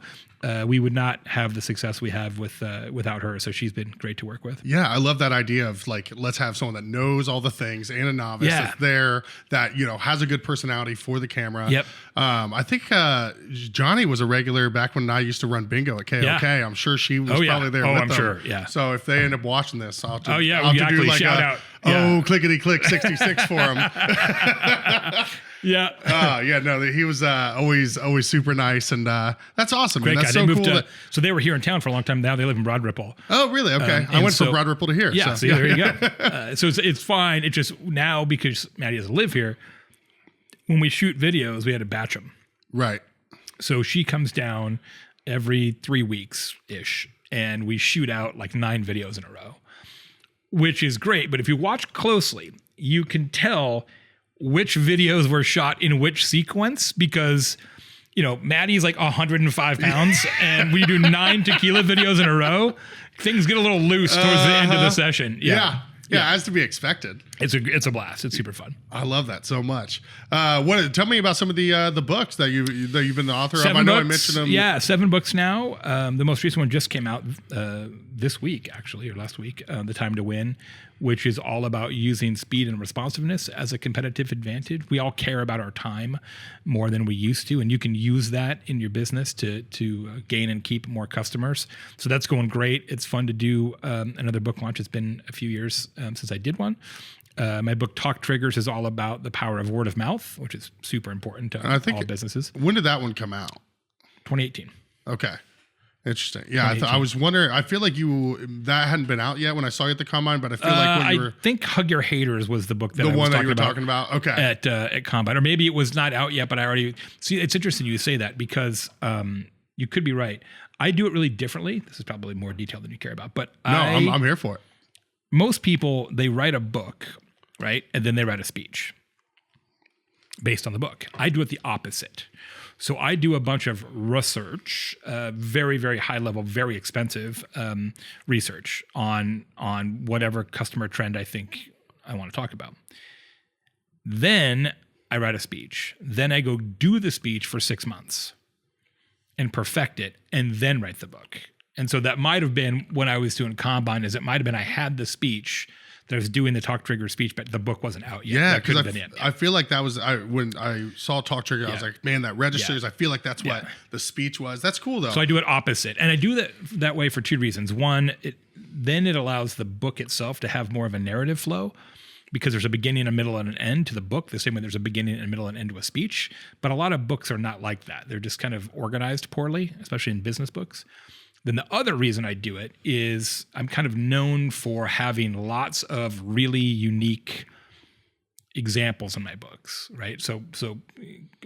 we would not have the success we have without her. So she's been great to work with. Yeah, I love that idea of like, let's have someone that knows all the things and a novice that's there, that has a good personality for the camera. Yep. I think Johnny was a regular back when I used to run bingo at KOK. Yeah. I'm sure she was probably there. with I'm them. sure. Yeah. So if they end up watching this, I'll have to, exactly. do like shout out. Yeah. Clickety click 66 for him. Yeah. No, he was always super nice, and that's awesome. Great That's guy. so They moved cool. so they were here in town for a long time. Now they live in Broad Ripple. Oh, really? Okay. I went from Broad Ripple to here. Yeah. So there you go. So it's fine. It just now, because Maddie doesn't live here, when we shoot videos, we had to batch them. Right. So she comes down every 3 weeks ish, and we shoot out like 9 videos in a row, which is great. But if you watch closely, you can tell which videos were shot in which sequence because, you know, Maddie's like 105 pounds and we do 9 tequila videos in a row. Things get a little loose towards the end of the session. Yeah. As to be expected. It's a blast. It's super fun. I love that so much. Tell me about some of the books that you've been the author of. I know I mentioned them. Yeah, 7 books now. The most recent one just came out this week, actually, or last week. The Time to Win, which is all about using speed and responsiveness as a competitive advantage. We all care about our time more than we used to, and you can use that in your business to gain and keep more customers. So that's going great. It's fun to do another book launch. It's been a few years since I did one. My book Talk Triggers is all about the power of word of mouth, which is super important to all businesses. When did that one come out? 2018. Okay. Interesting. Yeah, I was wondering. I feel like that hadn't been out yet when I saw you at the Combine, but I feel like when you were... I think Hug Your Haters was the book that the I one was that you were talking about. Okay. At Combine, or maybe it was not out yet, but I already... See, it's interesting you say that because you could be right. I do it really differently. This is probably more detailed than you care about, but I'm here for it. Most people, they write a book, right? And then they write a speech based on the book. I do it the opposite. So I do a bunch of research, very, very high level, very expensive research on whatever customer trend I think I want to talk about. Then I write a speech. Then I go do the speech for 6 months and perfect it and then write the book. And so that might have been when I was doing Combine, it might have been I had the speech that I was doing the Talk Trigger speech, but the book wasn't out yet. Yeah, because I feel like that was when I saw Talk Trigger, I was like, man, that registers. I feel like that's what the speech was. That's cool though. So I do it opposite, and I do that way for 2 reasons. One, then it allows the book itself to have more of a narrative flow, because there's a beginning, a middle, and an end to the book, the same way there's a beginning, a middle, and end to a speech. But a lot of books are not like that. They're just kind of organized poorly, especially in business books. Then the other reason I do it is I'm kind of known for having lots of really unique examples in my books, right? So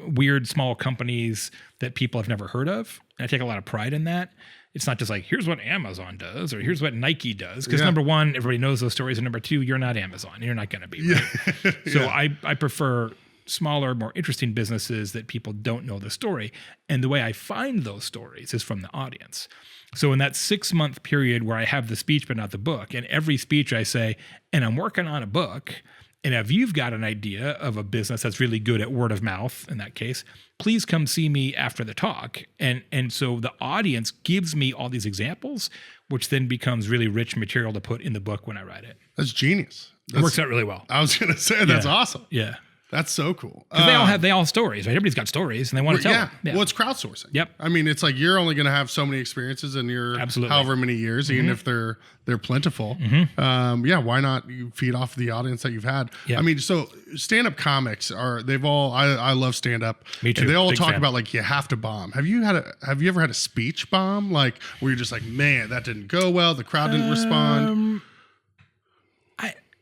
weird small companies that people have never heard of. And I take a lot of pride in that. It's not just like, here's what Amazon does or here's what Nike does. Because number one, everybody knows those stories. And number two, you're not Amazon. You're not going to be. Right? So I prefer smaller, more interesting businesses that people don't know the story. And the way I find those stories is from the audience. So in that 6-month period where I have the speech but not the book, and every speech I say, and I'm working on a book, and if you've got an idea of a business that's really good at word of mouth, in that case, please come see me after the talk. And so the audience gives me all these examples, which then becomes really rich material to put in the book when I write it. That's genius. It works out really well. I was going to say, that's awesome. Yeah. That's so cool. Because they all have stories, right? Everybody's got stories and they want to tell them. Yeah. Well, it's crowdsourcing. Yep. I mean, it's like you're only going to have so many experiences in your however many years, even if they're plentiful. Why not you feed off the audience that you've had? Yep. I mean, so stand-up comics I love stand-up. Me too. And they all talk about like you have to bomb. Have you ever had a speech bomb? Like where you're just like, man, that didn't go well. The crowd didn't respond.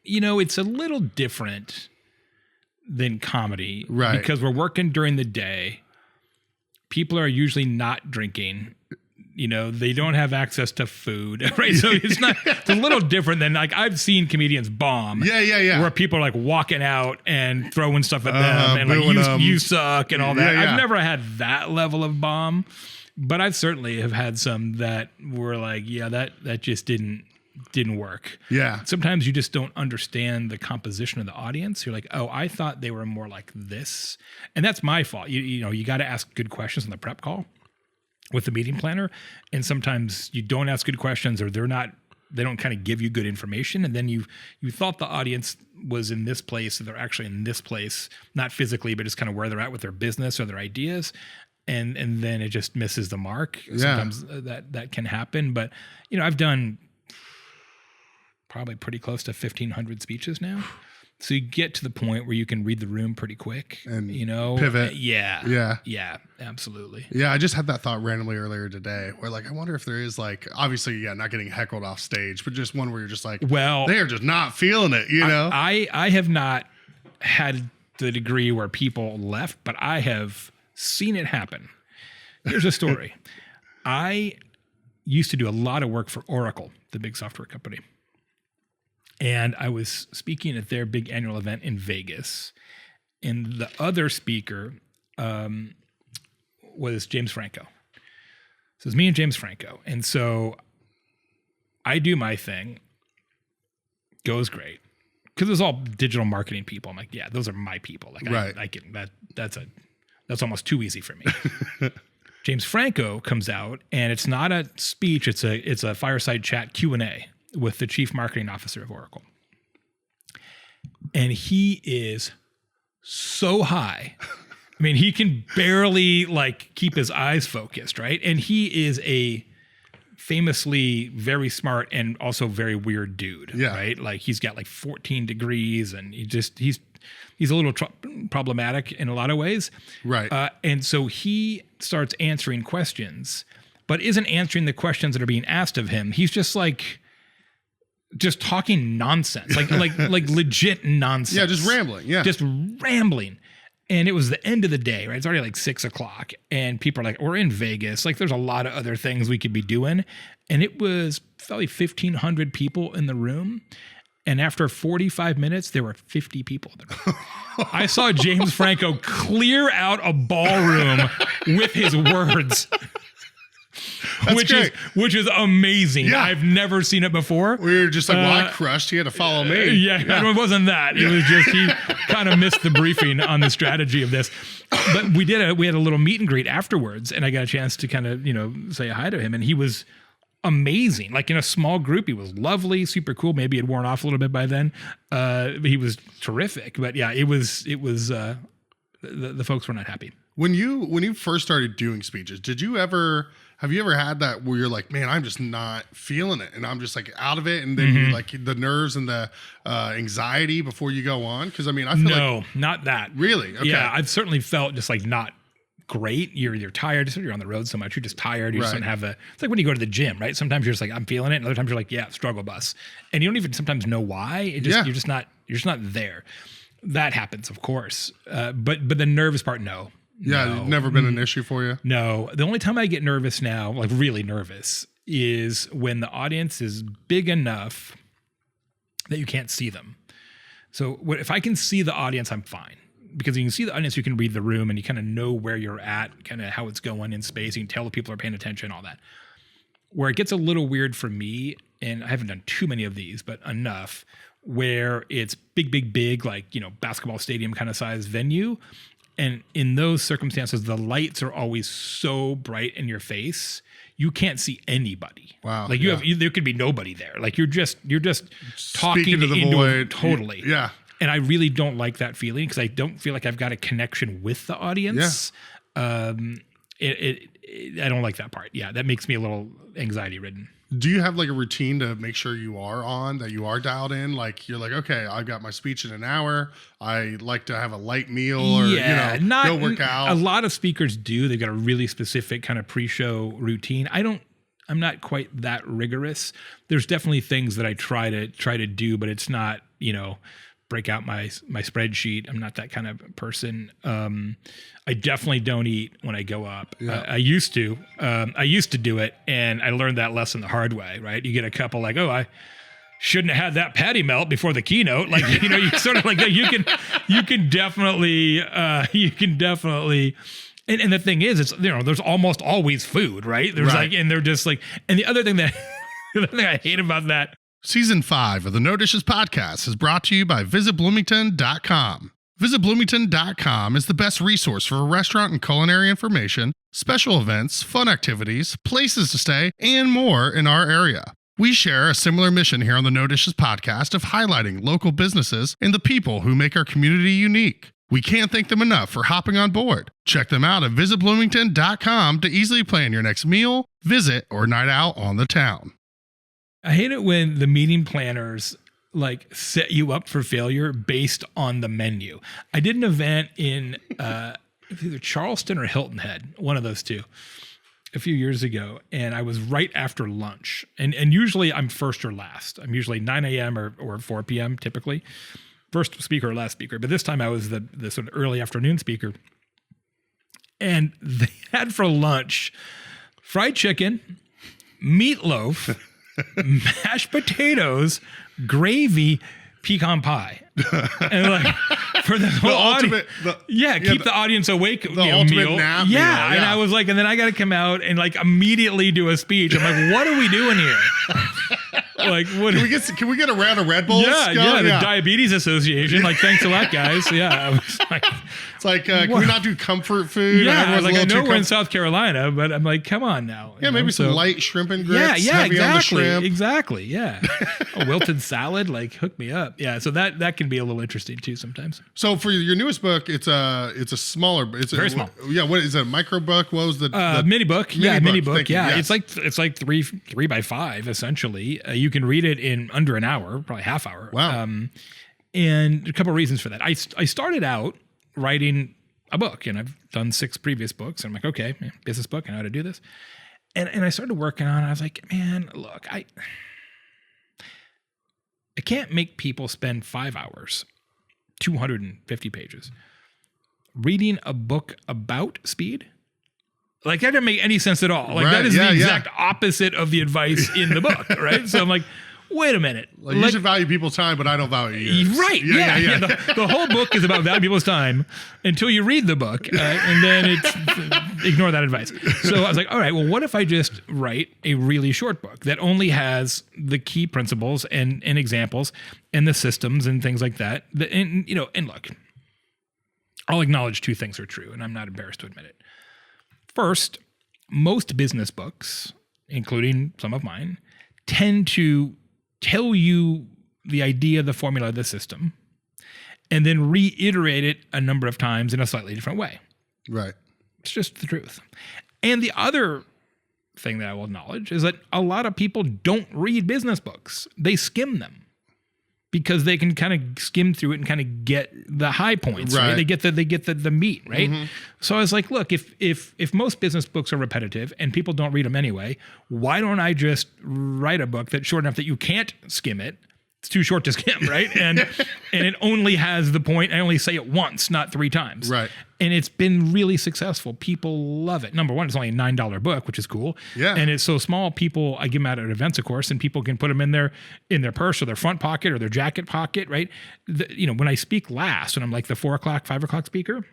It's a little different than comedy, right? Because we're working during the day. People are usually not drinking. They don't have access to food, right? So it's a little different than like I've seen comedians bomb. Yeah. Where people are like walking out and throwing stuff at them and like you suck and all that. Yeah. I've never had that level of bomb, but I certainly have had some that were like, that just didn't work. Yeah. Sometimes you just don't understand the composition of the audience. You're like, oh, I thought they were more like this. And that's my fault. You got to ask good questions on the prep call with the meeting planner. And sometimes you don't ask good questions or they don't kind of give you good information. And then you thought the audience was in this place and they're actually in this place, not physically, but just kind of where they're at with their business or their ideas. And then it just misses the mark. Yeah. Sometimes that can happen. But, I've done probably pretty close to 1,500 speeches now. So you get to the point where you can read the room pretty quick and, pivot. Yeah, absolutely. Yeah. I just had that thought randomly earlier today where like, I wonder if there is like, obviously, not getting heckled off stage, but just one where you're just like, well, they are just not feeling it, I have not had the degree where people left, but I have seen it happen. Here's a story. I used to do a lot of work for Oracle, the big software company. And I was speaking at their big annual event in Vegas. And the other speaker was James Franco. So it's me and James Franco. And so I do my thing. Goes great. Because it was all digital marketing people. I'm like, yeah, those are my people. Like, right. I can, that's almost too easy for me. James Franco comes out, and it's not a speech. It's a fireside chat Q&A with the chief marketing officer of Oracle. And he is so high. I mean, he can barely like keep his eyes focused, right? And he is a famously very smart and also very weird dude, right? Like he's got like 14 degrees, and he's a little problematic in a lot of ways. Right. And so he starts answering questions, but isn't answering the questions that are being asked of him. He's just talking nonsense, like legit nonsense. Yeah, just rambling. Yeah. Just rambling. And it was the end of the day, right? It's already like 6:00, and people are like, we're in Vegas. Like there's a lot of other things we could be doing. And it was probably 1,500 people in the room. And after 45 minutes, there were 50 people there. I saw James Franco clear out a ballroom with his words. Which is amazing. Yeah. I've never seen it before. We were just like, well, I crushed. He had to follow me. Yeah, it wasn't that. It was just he kind of missed the briefing on the strategy of this. But we had a little meet and greet afterwards, and I got a chance to kind of, say hi to him, and he was amazing. Like in a small group, he was lovely, super cool. Maybe it had worn off a little bit by then. He was terrific. But yeah, it was the folks were not happy. When you first started doing speeches, have you ever had that where you're like, man, I'm just not feeling it, and I'm just like out of it, and then you like the nerves and the anxiety before you go on? Because I mean, I feel no, not that. Really? Okay. Yeah, I've certainly felt just like not great. You're tired. You're on the road so much. You're just tired. You just don't have it's like when you go to the gym, right? Sometimes you're just like, I'm feeling it. And other times you're like, yeah, struggle bus. And you don't even sometimes know why. You're just not there. That happens, of course. But the nervous part, no. Yeah, never been an issue for you? No. The only time I get nervous now, like really nervous, is when the audience is big enough that you can't see them. So if I can see the audience, I'm fine. Because you can see the audience, you can read the room, and you kind of know where you're at, kind of how it's going in space. You can tell if people are paying attention, all that. Where it gets a little weird for me, and I haven't done too many of these, but enough, where it's big, like, basketball stadium kind of size venue. And in those circumstances, the lights are always so bright in your face, you can't see anybody. Wow. Like there could be nobody there. Like you're just talking Speaking to the into void. Totally. Yeah. And I really don't like that feeling because I don't feel like I've got a connection with the audience. Yeah. I don't like that part. Yeah, that makes me a little anxiety ridden. Do you have like a routine to make sure you are on, that you are dialed in? Like you're like, okay, I've got my speech in an hour. I like to have a light meal or go work out. A lot of speakers do. They've got a really specific kind of pre-show routine. I'm not quite that rigorous. There's definitely things that I try to do, but it's not, break out my spreadsheet. I'm not that kind of person. I definitely don't eat when I go up. Yeah. I used to do it, and I learned that lesson the hard way, right? You get a couple like, oh, I shouldn't have had that patty melt before the keynote. Like, you sort of like that. You can definitely, and the thing is, it's, there's almost always food, right? There's and they're just like, and the other thing I hate about that. Season 5 of the No Dishes podcast is brought to you by visitbloomington.com. VisitBloomington.com is the best resource for restaurant and culinary information, special events, fun activities, places to stay, and more in our area. We share a similar mission here on the No Dishes podcast of highlighting local businesses and the people who make our community unique. We can't thank them enough for hopping on board. Check them out at visitbloomington.com to easily plan your next meal, visit, or night out on the town. I hate it when the meeting planners like set you up for failure based on the menu. I did an event in either Charleston or Hilton Head, one of those two, a few years ago, and I was right after lunch. And usually I'm first or last. I'm usually 9 a.m. or 4 p.m. typically. First speaker or last speaker. But this time I was the sort of early afternoon speaker. And they had for lunch fried chicken, meatloaf, mashed potatoes, gravy, pecan pie. And like for the whole ultimate, keep the audience awake. The ultimate meal. nap Yeah. meal, And I was like, and then I got to come out and like immediately do a speech. I'm like, what are we doing here? Like, what? Can we get a round of Red Bulls? The Diabetes Association. Like, thanks a lot, guys. Yeah, I was like, it's like, can we not do comfort food? Yeah, I was like, I know we're in South. South Carolina, but I'm like, come on now. Yeah, maybe some light shrimp and grits. Yeah, heavy on the shrimp. exactly. Yeah, a wilted salad, like hook me up. Yeah, so that can be a little interesting too sometimes. So for your newest book, it's a smaller, Very small. Yeah, what is it? A micro book? What was the mini book? Mini book. Thank you. Yeah, Yes. it's like 3 by 5 essentially. You can read it in under an hour, probably half hour. Wow. And a couple of reasons for that. I started out writing a book, and I've done 6 previous books. And I'm like, okay, business book, I know how to do this. And I started working on it. I was like, man, look, I can't make people spend 5 hours, 250 pages, reading a book about speed. Like, that doesn't make any sense at all. Like, Right, that is yeah, the yeah. exact opposite of the advice in the book, right? So I'm like, wait a minute. Like, you should value people's time, but I don't value yours. Right. Yeah. The whole book is about valuing people's time until you read the book, and then ignore that advice. So I was like, all right, well, what if I just write a really short book that only has the key principles and examples and the systems and things like that? And look, I'll acknowledge 2 things are true, and I'm not embarrassed to admit it. First, most business books, including some of mine, tend to tell you the idea, the formula, the system, and then reiterate it a number of times in a slightly different way. Right. It's just the truth. And the other thing that I will acknowledge is that a lot of people don't read business books. They skim them because they can kind of skim through it and kind of get the high points, right? They get the meat, right? Mm-hmm. So I was like, look, if most business books are repetitive and people don't read them anyway, why don't I just write a book that's short enough that you can't skim it? It's too short to skim, right? And it only has the point. I only say it once, not 3 times. Right. And it's been really successful. People love it. Number one, it's only a $9 book, which is cool. Yeah. And it's so small. People, I give them out at events, of course, and people can put them in their purse or their front pocket or their jacket pocket, right? When I speak last, when I'm like the 4 o'clock, 5 o'clock speaker,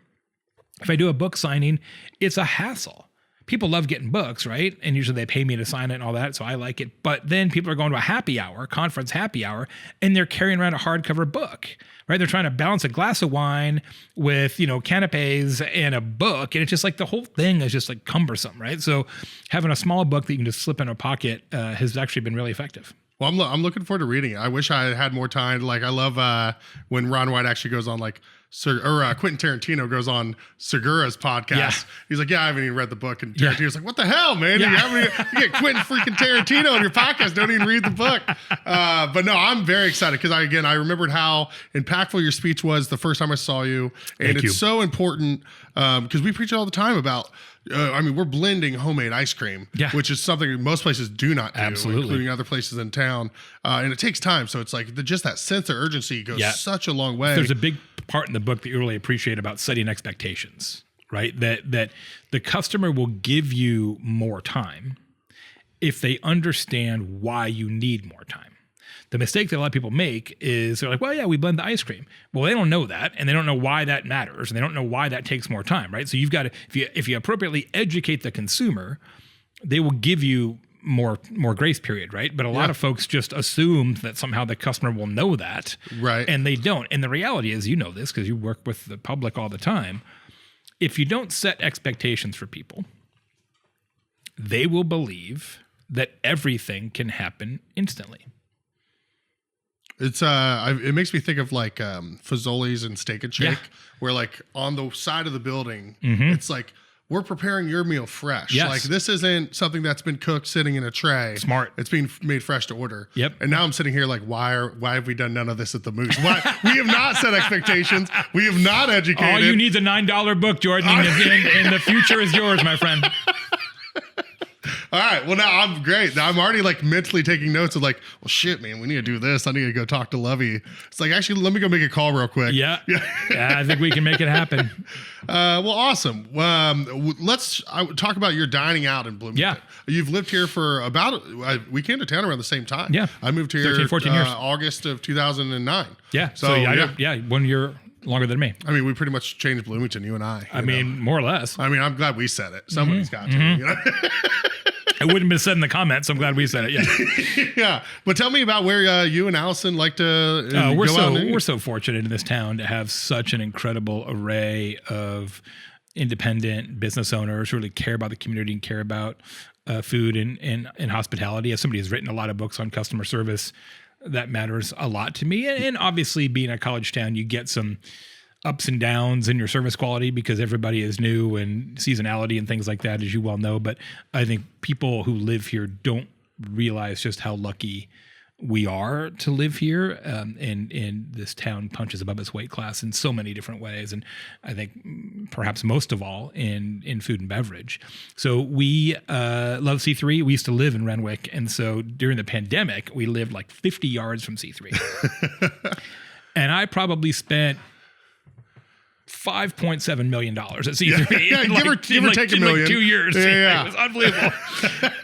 if I do a book signing, it's a hassle. People love getting books, right? And usually they pay me to sign it and all that, so I like it. But then people are going to a conference happy hour, and they're carrying around a hardcover book, right? They're trying to balance a glass of wine with, canapes and a book, and it's just like the whole thing is just like cumbersome, right? So having a small book that you can just slip in a pocket has actually been really effective. Well, I'm looking forward to reading it. I wish I had more time. Like, I love when Ron White actually goes on Quentin Tarantino goes on Segura's podcast. Yeah. He's like, I haven't even read the book. And Tarantino's like, what the hell, man? Yeah. You get Quentin freaking Tarantino on your podcast. Don't even read the book. But no, I'm very excited because I remembered how impactful your speech was the first time I saw you. And it's so important because we preach all the time about, we're blending homemade ice cream, which is something most places do not do, including other places in town. And it takes time. So it's like just that sense of urgency goes such a long way. There's a big part in the book that you really appreciate about setting expectations, right? That the customer will give you more time if they understand why you need more time. The mistake that a lot of people make is they're like, well, yeah, we blend the ice cream. Well, they don't know that, and they don't know why that matters, and they don't know why that takes more time, right? So you've got to, if you appropriately educate the consumer, they will give you more grace period, right? But a lot of folks just assume that somehow the customer will know that, right? And they don't. And the reality is, you know this because you work with the public all the time. If you don't set expectations for people, they will believe that everything can happen instantly. It's it makes me think of like Fazoli's and Steak and Shake, where like on the side of the building, it's like, we're preparing your meal fresh. Yes. Like, this isn't something that's been cooked sitting in a tray. Smart. It's being made fresh to order. Yep. And now I'm sitting here like, why have we done none of this at the Moose? Why? We have not set expectations. We have not educated. All you need is a $9 book, Jordan, and the future is yours, my friend. All right. Well, now I'm great. Now I'm already like mentally taking notes of like, well, shit, man, we need to do this. I need to go talk to Lovey. It's like, actually, let me go make a call real quick. Yeah. I think we can make it happen. Well, awesome. Let's talk about your dining out in Bloomington. Yeah. You've lived here for about, we came to town around the same time. Yeah. I moved here 13, 14 years. August of 2009. Yeah. So, yeah, 1 year longer than me. I mean, we pretty much changed Bloomington, you and I. I mean, more or less. I mean, I'm glad we said it. Somebody's got to. You know? It wouldn't have been said in the comments. I'm glad we said it. Yeah. Yeah. But tell me about where you and Allison like to go out and eat. We're so fortunate in this town to have such an incredible array of independent business owners who really care about the community and care about food and hospitality. As somebody who's written a lot of books on customer service, that matters a lot to me. And obviously, being a college town, you get some ups and downs in your service quality because everybody is new and seasonality and things like that, as you well know. But I think people who live here don't realize just how lucky we are to live here. And this town punches above its weight class in so many different ways. And I think perhaps most of all in food and beverage. So we love C3. We used to live in Renwick. And so during the pandemic, we lived like 50 yards from C3. And I probably spent $5.7 million at C3. Yeah, give or take $1 million. Like 2 years. Yeah. It was unbelievable.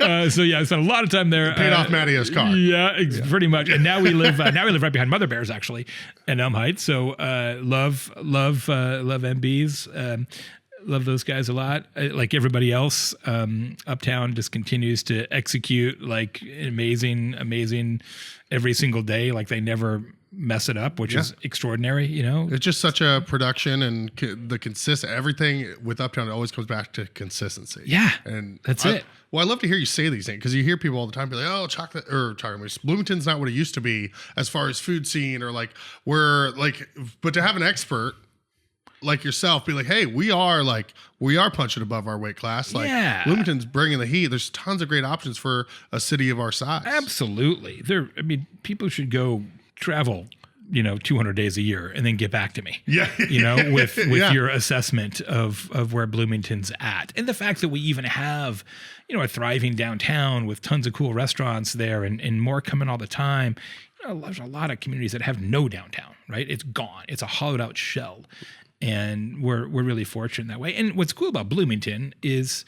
I spent a lot of time there. Paid off Mattio's car. Yeah, pretty much. And now we live right behind Mother Bear's actually in Elm Heights. So love MBs. Love those guys a lot. Like everybody else, Uptown just continues to execute like amazing every single day. Like they never mess it up, which is extraordinary, you know? It's just such a production and the consistent, everything with Uptown, it always comes back to consistency. Yeah. And that's it. Well, I love to hear you say these things because you hear people all the time be like, oh, Bloomington's not what it used to be as far as food scene or like but to have an expert like yourself be like, hey, we are punching above our weight class. Like Bloomington's bringing the heat. There's tons of great options for a city of our size. Absolutely. People should go travel, 200 days a year and then get back to me. Yeah. With your assessment of where Bloomington's at. And the fact that we even have, a thriving downtown with tons of cool restaurants there and more coming all the time. There's a lot of communities that have no downtown, right? It's gone. It's a hollowed out shell. And we're really fortunate that way. And what's cool about Bloomington is,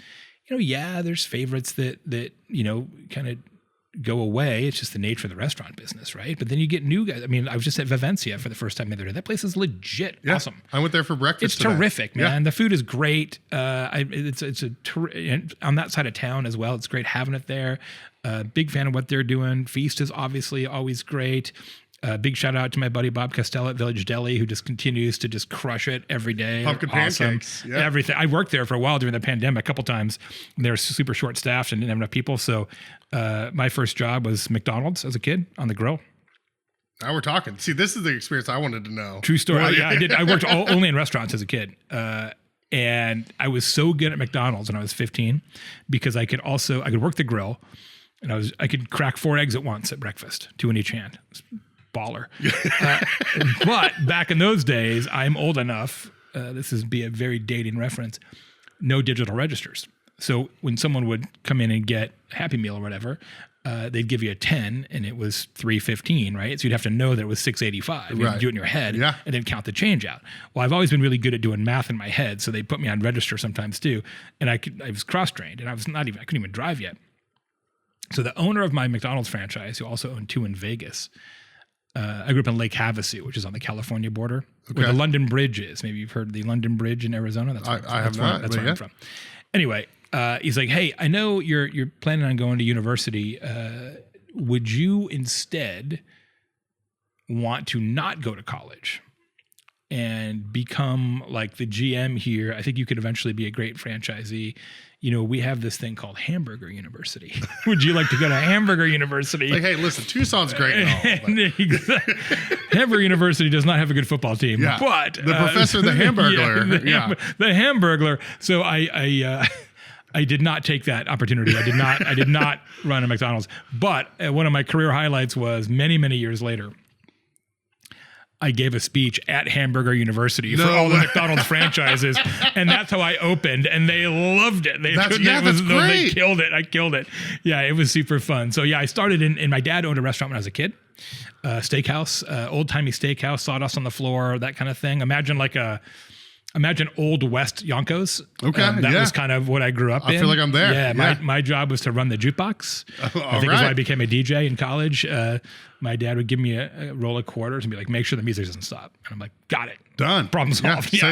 there's favorites that kind of go away. It's just the nature of the restaurant business, right? But then you get new guys. I mean, I was just at Vivencia for the first time the other day. That place is legit awesome. I went there for breakfast. It's terrific, man. Yeah. The food is great. It's on that side of town as well. It's great having it there. Big fan of what they're doing. Feast is obviously always great. Big shout out to my buddy Bob Costello at Village Deli, who just continues to just crush it every day. Pumpkin pancakes. Yeah. Everything. I worked there for a while during the pandemic, a couple times. They're super short staffed and didn't have enough people. So my first job was McDonald's as a kid on the grill. Now we're talking. See, this is the experience I wanted to know. True story. Yeah, I did. I worked only in restaurants as a kid. And I was so good at McDonald's when I was 15 because I could work the grill and I could crack 4 eggs at once at breakfast, 2 in each hand. Baller. But back in those days, I'm old enough, this is be a very dating reference, no digital registers. So when someone would come in and get a Happy Meal or whatever, they'd give you a 10 and it was $3.15, right? So you'd have to know that it was $6.85. You'd do it in your head and then count the change out. Well, I've always been really good at doing math in my head, so they put me on register sometimes too. And I was cross-trained and I couldn't even drive yet. So the owner of my McDonald's franchise, who also owned 2 in Vegas, I grew up in Lake Havasu, which is on the California border, where the London Bridge is. Maybe you've heard of the London Bridge in Arizona. That's where I'm from. Anyway, he's like, hey, I know you're planning on going to university. Would you instead want to not go to college and become like the GM here? I think you could eventually be a great franchisee. We have this thing called Hamburger University. Would you like to go to Hamburger University? Like, hey, listen, Tucson's great and all. Hamburger University does not have a a team, but the professor, the Hamburglar, the Hamburglar. So I did not take that opportunity. I did not run a McDonald's. But one of my career highlights was many years later. I gave a speech at Hamburger University for all the McDonald's franchises, and that's how I opened, and they loved it. That's They great. killed it. I killed it. Yeah, it was super fun. So yeah, I started and my dad owned a restaurant when I was a kid, steakhouse, old timey steakhouse, sawdust on the floor, that kind of thing. Imagine Old West Yonkos. Okay, that was kind of what I grew up in. I feel like I'm there. Yeah, my job was to run the jukebox. I think that's why I became a DJ in college. My dad would give me a roll of quarters and be like, make sure the music doesn't stop. And I'm like, got it. Done. Problem solved. Yeah,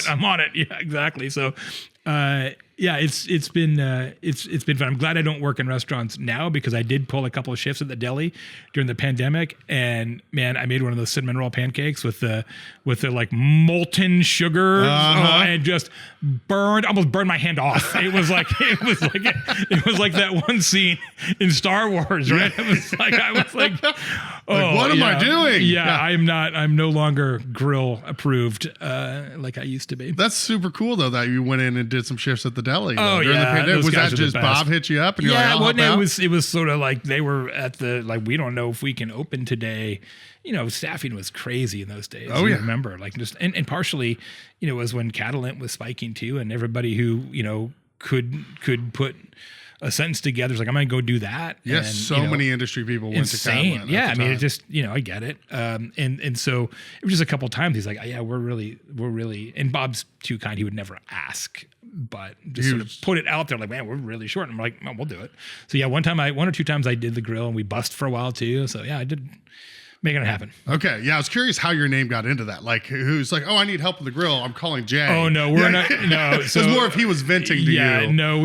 I'm on it. Yeah, exactly. So, it's been fun. I'm glad I don't work in restaurants now because I did pull a couple of shifts at the deli during the pandemic, and man, I made one of those cinnamon roll pancakes with the like molten sugar and just almost burned my hand off. It was like that one scene in Star Wars, right? I was like, what am I doing? Yeah, I'm no longer grill approved like I used to be. That's super cool though that you went in and did some shifts at the deli. Oh, during the pandemic. those Was guys that are the just best. Bob hit you up and you're like, I'll help out? It was sort of like they were at the like we don't know if we can open today. You know, staffing was crazy in those days. Oh, yeah. Remember, like just and partially, you know, was when Catalent was spiking too, and everybody who you know could put a sentence together is like, I'm going to go do that. Yes, and, so you know, many industry people went to insane. Catalent. Yeah, I mean, it just, you know, I get it. And so it was just a couple of times he's like, yeah, we're really, and Bob's too kind. He would never ask, but just sort of put it out there like, man, we're really short. And I'm like, well, we'll do it. So yeah, one or two times I did the grill and we bussed for a while too. So yeah, I did making it happen. Okay. Yeah. I was curious how your name got into that. Like who's like, oh, I need help with the grill. I'm calling Jay. Oh no, we're not. No. So it's more if he was venting to you. No,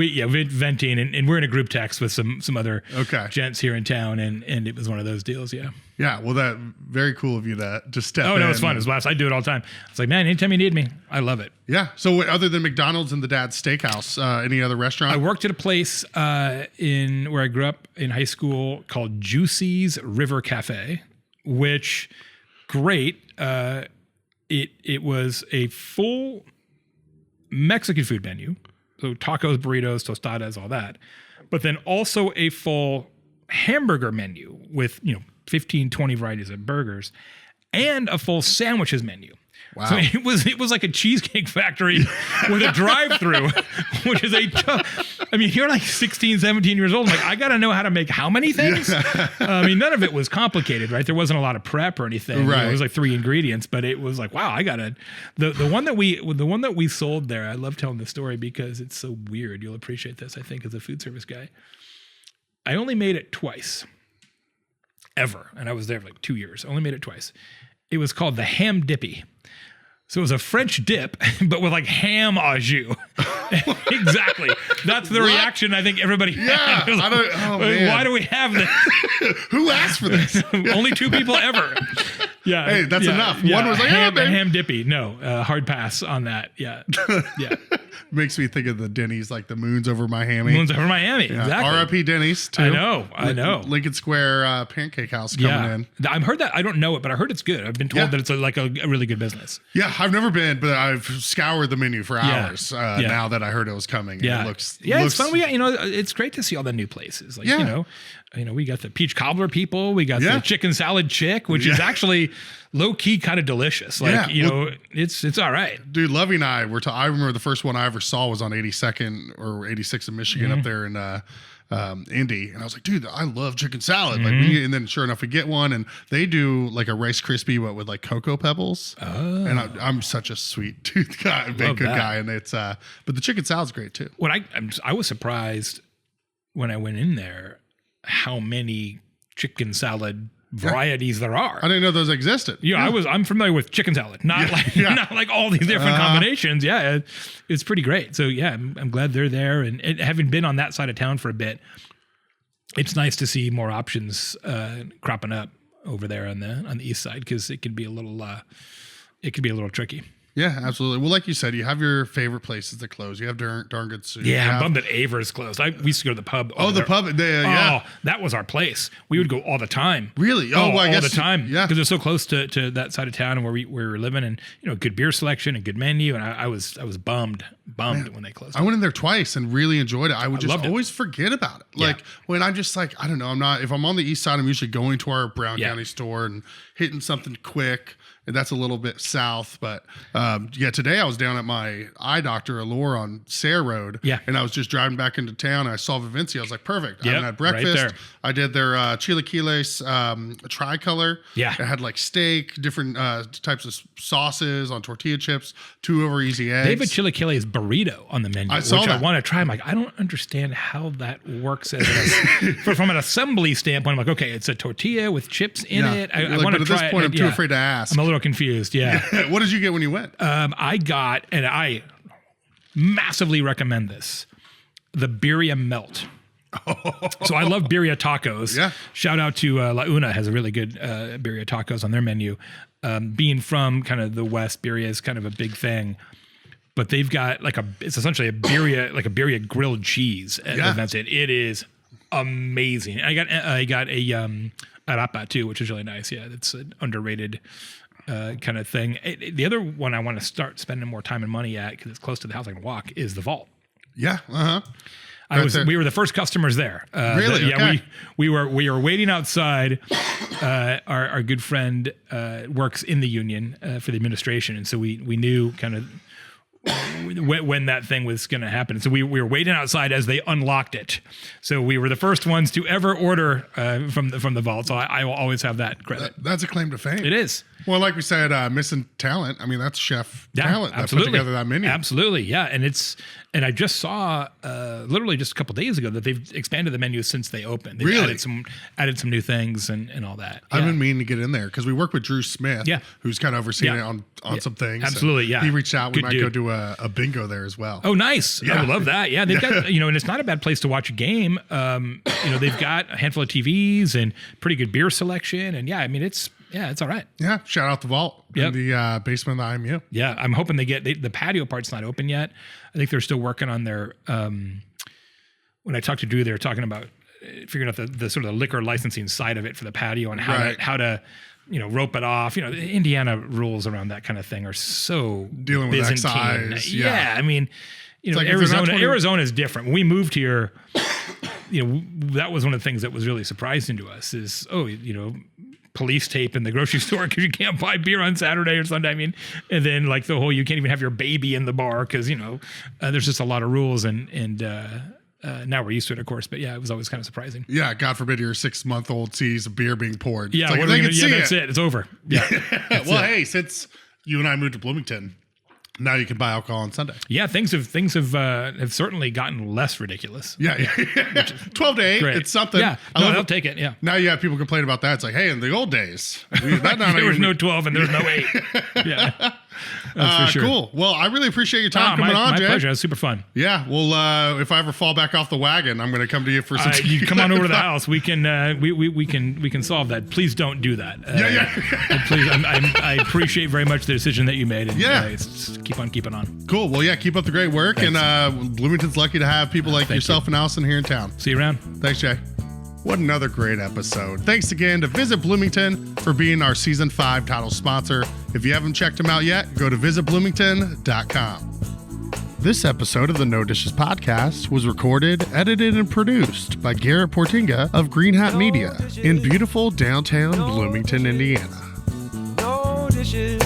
venting and we're in a group text with some other gents here in town. And it was one of those deals. Yeah. Yeah. Well, that very cool of you to just step in. Oh no, it's fun. It's blast. I do it all the time. It's like, man, anytime you need me, I love it. Yeah. So other than McDonald's and the Dad's Steakhouse, any other restaurant? I worked at a place in where I grew up in high school called Juicy's River Cafe, which great. It was a full Mexican food menu. So tacos, burritos, tostadas, all that. But then also a full hamburger menu with, 15, 20 varieties of burgers and a full sandwiches menu. Wow. So it was like a cheesecake factory with a drive-through, which is you're like 16, 17 years old. I'm like, I got to know how to make how many things? None of it was complicated, right? There wasn't a lot of prep or anything. Right. It was like 3 ingredients, but it was like, wow, I got to, the one that we sold there, I love telling the story because it's so weird. You'll appreciate this, I think, as a food service guy. I only made it twice ever. And I was there for like 2 years. I only made it twice. It was called the Ham Dippy. So it was a French dip, but with like ham au jus. Exactly. That's the reaction I think everybody had. Yeah. Man. Why do we have this? Who asked for this? Only 2 people ever. Yeah. Hey, that's enough. Yeah. One was like, ham dippy. No, hard pass on that. Yeah. Yeah. Makes me think of the Denny's, like the moons over Miami. Moons over Miami. Yeah. Exactly. R.I.P. Denny's too. I know. Lincoln Square Pancake House coming in. I've heard that. I don't know it, but I heard it's good. I've been told that it's a really good business. Yeah, I've never been, but I've scoured the menu for hours now that I heard it was coming. Yeah, and it looks it's fun. We got, it's great to see all the new places. Like, we got the peach cobbler people. We got the chicken salad chick, which is actually low key kind of delicious. Like, it's all right. Dude, Lovey and I were. I remember the first one I ever saw was on 82nd or 86 in Michigan up there in Indy, and I was like, dude, I love chicken salad. Like, and then sure enough, we get one, and they do like a Rice Krispie, but with like cocoa pebbles. Oh. And I'm such a sweet tooth guy, baked good guy, and it's but the chicken salad's great too. What I was surprised when I went in there how many chicken salad varieties there are. I didn't know those existed. Yeah, I'm familiar with chicken salad, not like all these different combinations. Yeah, it's pretty great. So yeah, I'm glad they're there, and having been on that side of town for a bit, it's nice to see more options cropping up over there on the east side because it can be a little tricky. Yeah, absolutely. Well, like you said, you have your favorite places that close. You have darn good soup. Yeah, I'm bummed that Aver's closed. We used to go to the pub. Oh, the pub. Yeah. Oh, that was our place. We would go all the time. Really? Oh, well, I guess all the time. Yeah, because it's so close to that side of town and where we were living, and good beer selection and good menu. And I was bummed when they closed. I went in there twice and really enjoyed it. I would just always forget about it. Like when I'm just like, I don't know, if I'm on the east side, I'm usually going to our Brown County store and hitting something quick. and that's a little bit south. But yeah, today I was down at my eye doctor, Allure, on Sayre Road. Yeah. And I was just driving back into town. And I saw Vivencia. I was like, perfect. I Yep, haven't had breakfast. right there. I did their chilaquiles tricolor. Yeah. It had like steak, different types of sauces on tortilla chips, 2 over easy eggs. They have a chilaquiles burrito on the menu, I saw which I that. want to try. I'm like, I don't understand how that works from an assembly standpoint. I'm like, okay, it's a tortilla with chips in it. I Like, want but to at try this it. point, I'm too Yeah. afraid to ask. I'm a little confused. Yeah. What did you get when you went? I got, and I massively recommend this, the birria melt. So I love birria tacos. Yeah. Shout out to La Una, has a really good birria tacos on their menu. Being from kind of the West, birria is kind of a big thing. But they've got it's essentially a birria grilled cheese at events. It is amazing. I got a arapa too, which is really nice. Yeah, it's an underrated kind of thing. The other one I want to start spending more time and money at, because it's close to the house I can walk, is the Vault. Yeah. We were the first customers there. Really? Yeah, Okay. we were waiting outside. Our good friend works in the union for the administration, and so we knew kind of when that thing was going to happen. So we were waiting outside as they unlocked it. So we were the first ones to ever order from the Vault. So I will always have that credit. That's a claim to fame. It is. Well, like we said, missing talent. I mean, that's chef talent that put together that menu. Absolutely, yeah. And I just saw literally just a couple days ago that they've expanded the menu since they opened. They've Really? added some new things and all that. I've Yeah. been meaning to get in there because we work with Drew Smith, Yeah. who's kind of overseeing Yeah. it on some things. Absolutely, And yeah. He reached out. We Good might go dude. do a bingo there as well. Oh, nice. Yeah. I would love that. Yeah, they've got, and it's not a bad place to watch a game. They've got a handful of TVs and pretty good beer selection. And yeah, I mean, it's all right. Yeah. Shout out the Vault Yep. in the basement of the IMU. Yeah, I'm hoping the patio part's not open yet. I think they're still working on their, when I talked to Drew, they were talking about figuring out the sort of the liquor licensing side of it for the patio and how to rope it off. The Indiana rules around that kind of thing are so Dealing with Byzantine. excise, Yeah, I mean, like if they're not 20 Arizona is different. When we moved here, that was one of the things that was really surprising to us is, police tape in the grocery store because you can't buy beer on Saturday or Sunday. I mean, and then like the whole, you can't even have your baby in the bar because, there's just a lot of rules and now we're used to it, of course. But yeah, it was always kind of surprising. Yeah. God forbid your 6-month-old sees a beer being poured. Yeah, It's like, what if are they we can gonna- see that's it. It's over. Yeah. Well, hey, since you and I moved to Bloomington, now you can buy alcohol on Sunday. Yeah, things have certainly gotten less ridiculous. Yeah. 12 to 8. Great. It's something. Yeah, I love I'll it. take it. Yeah. Now you have people complain about that. It's like, hey, in the old days, There was no 12 and there was no 8. Yeah. That's for sure. Cool. Well, I really appreciate your time Ah, coming on, my Jay. pleasure. It was super fun. Yeah. Well, if I ever fall back off the wagon, I'm going to come to you for some. You come on over to the house. We can we can solve that. Please don't do that. Please, I appreciate very much the decision that you made. And, Yeah. just keep on keeping on. Cool. Well, yeah. Keep up the great work, Thanks. and Bloomington's lucky to have people like Thank yourself and Allison here in town. See you around. Thanks, Jay. What another great episode. Thanks again to Visit Bloomington for being our Season 5 title sponsor. If you haven't checked them out yet, go to visitbloomington.com. This episode of the No Dishes Podcast was recorded, edited, and produced by Garrett Portinga of Green Hat Media in beautiful downtown Bloomington, Indiana. No dishes.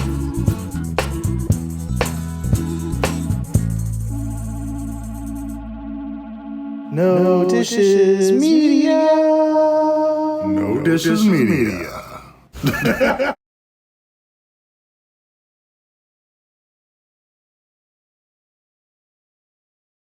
No Dishes Media. No Dishes Media.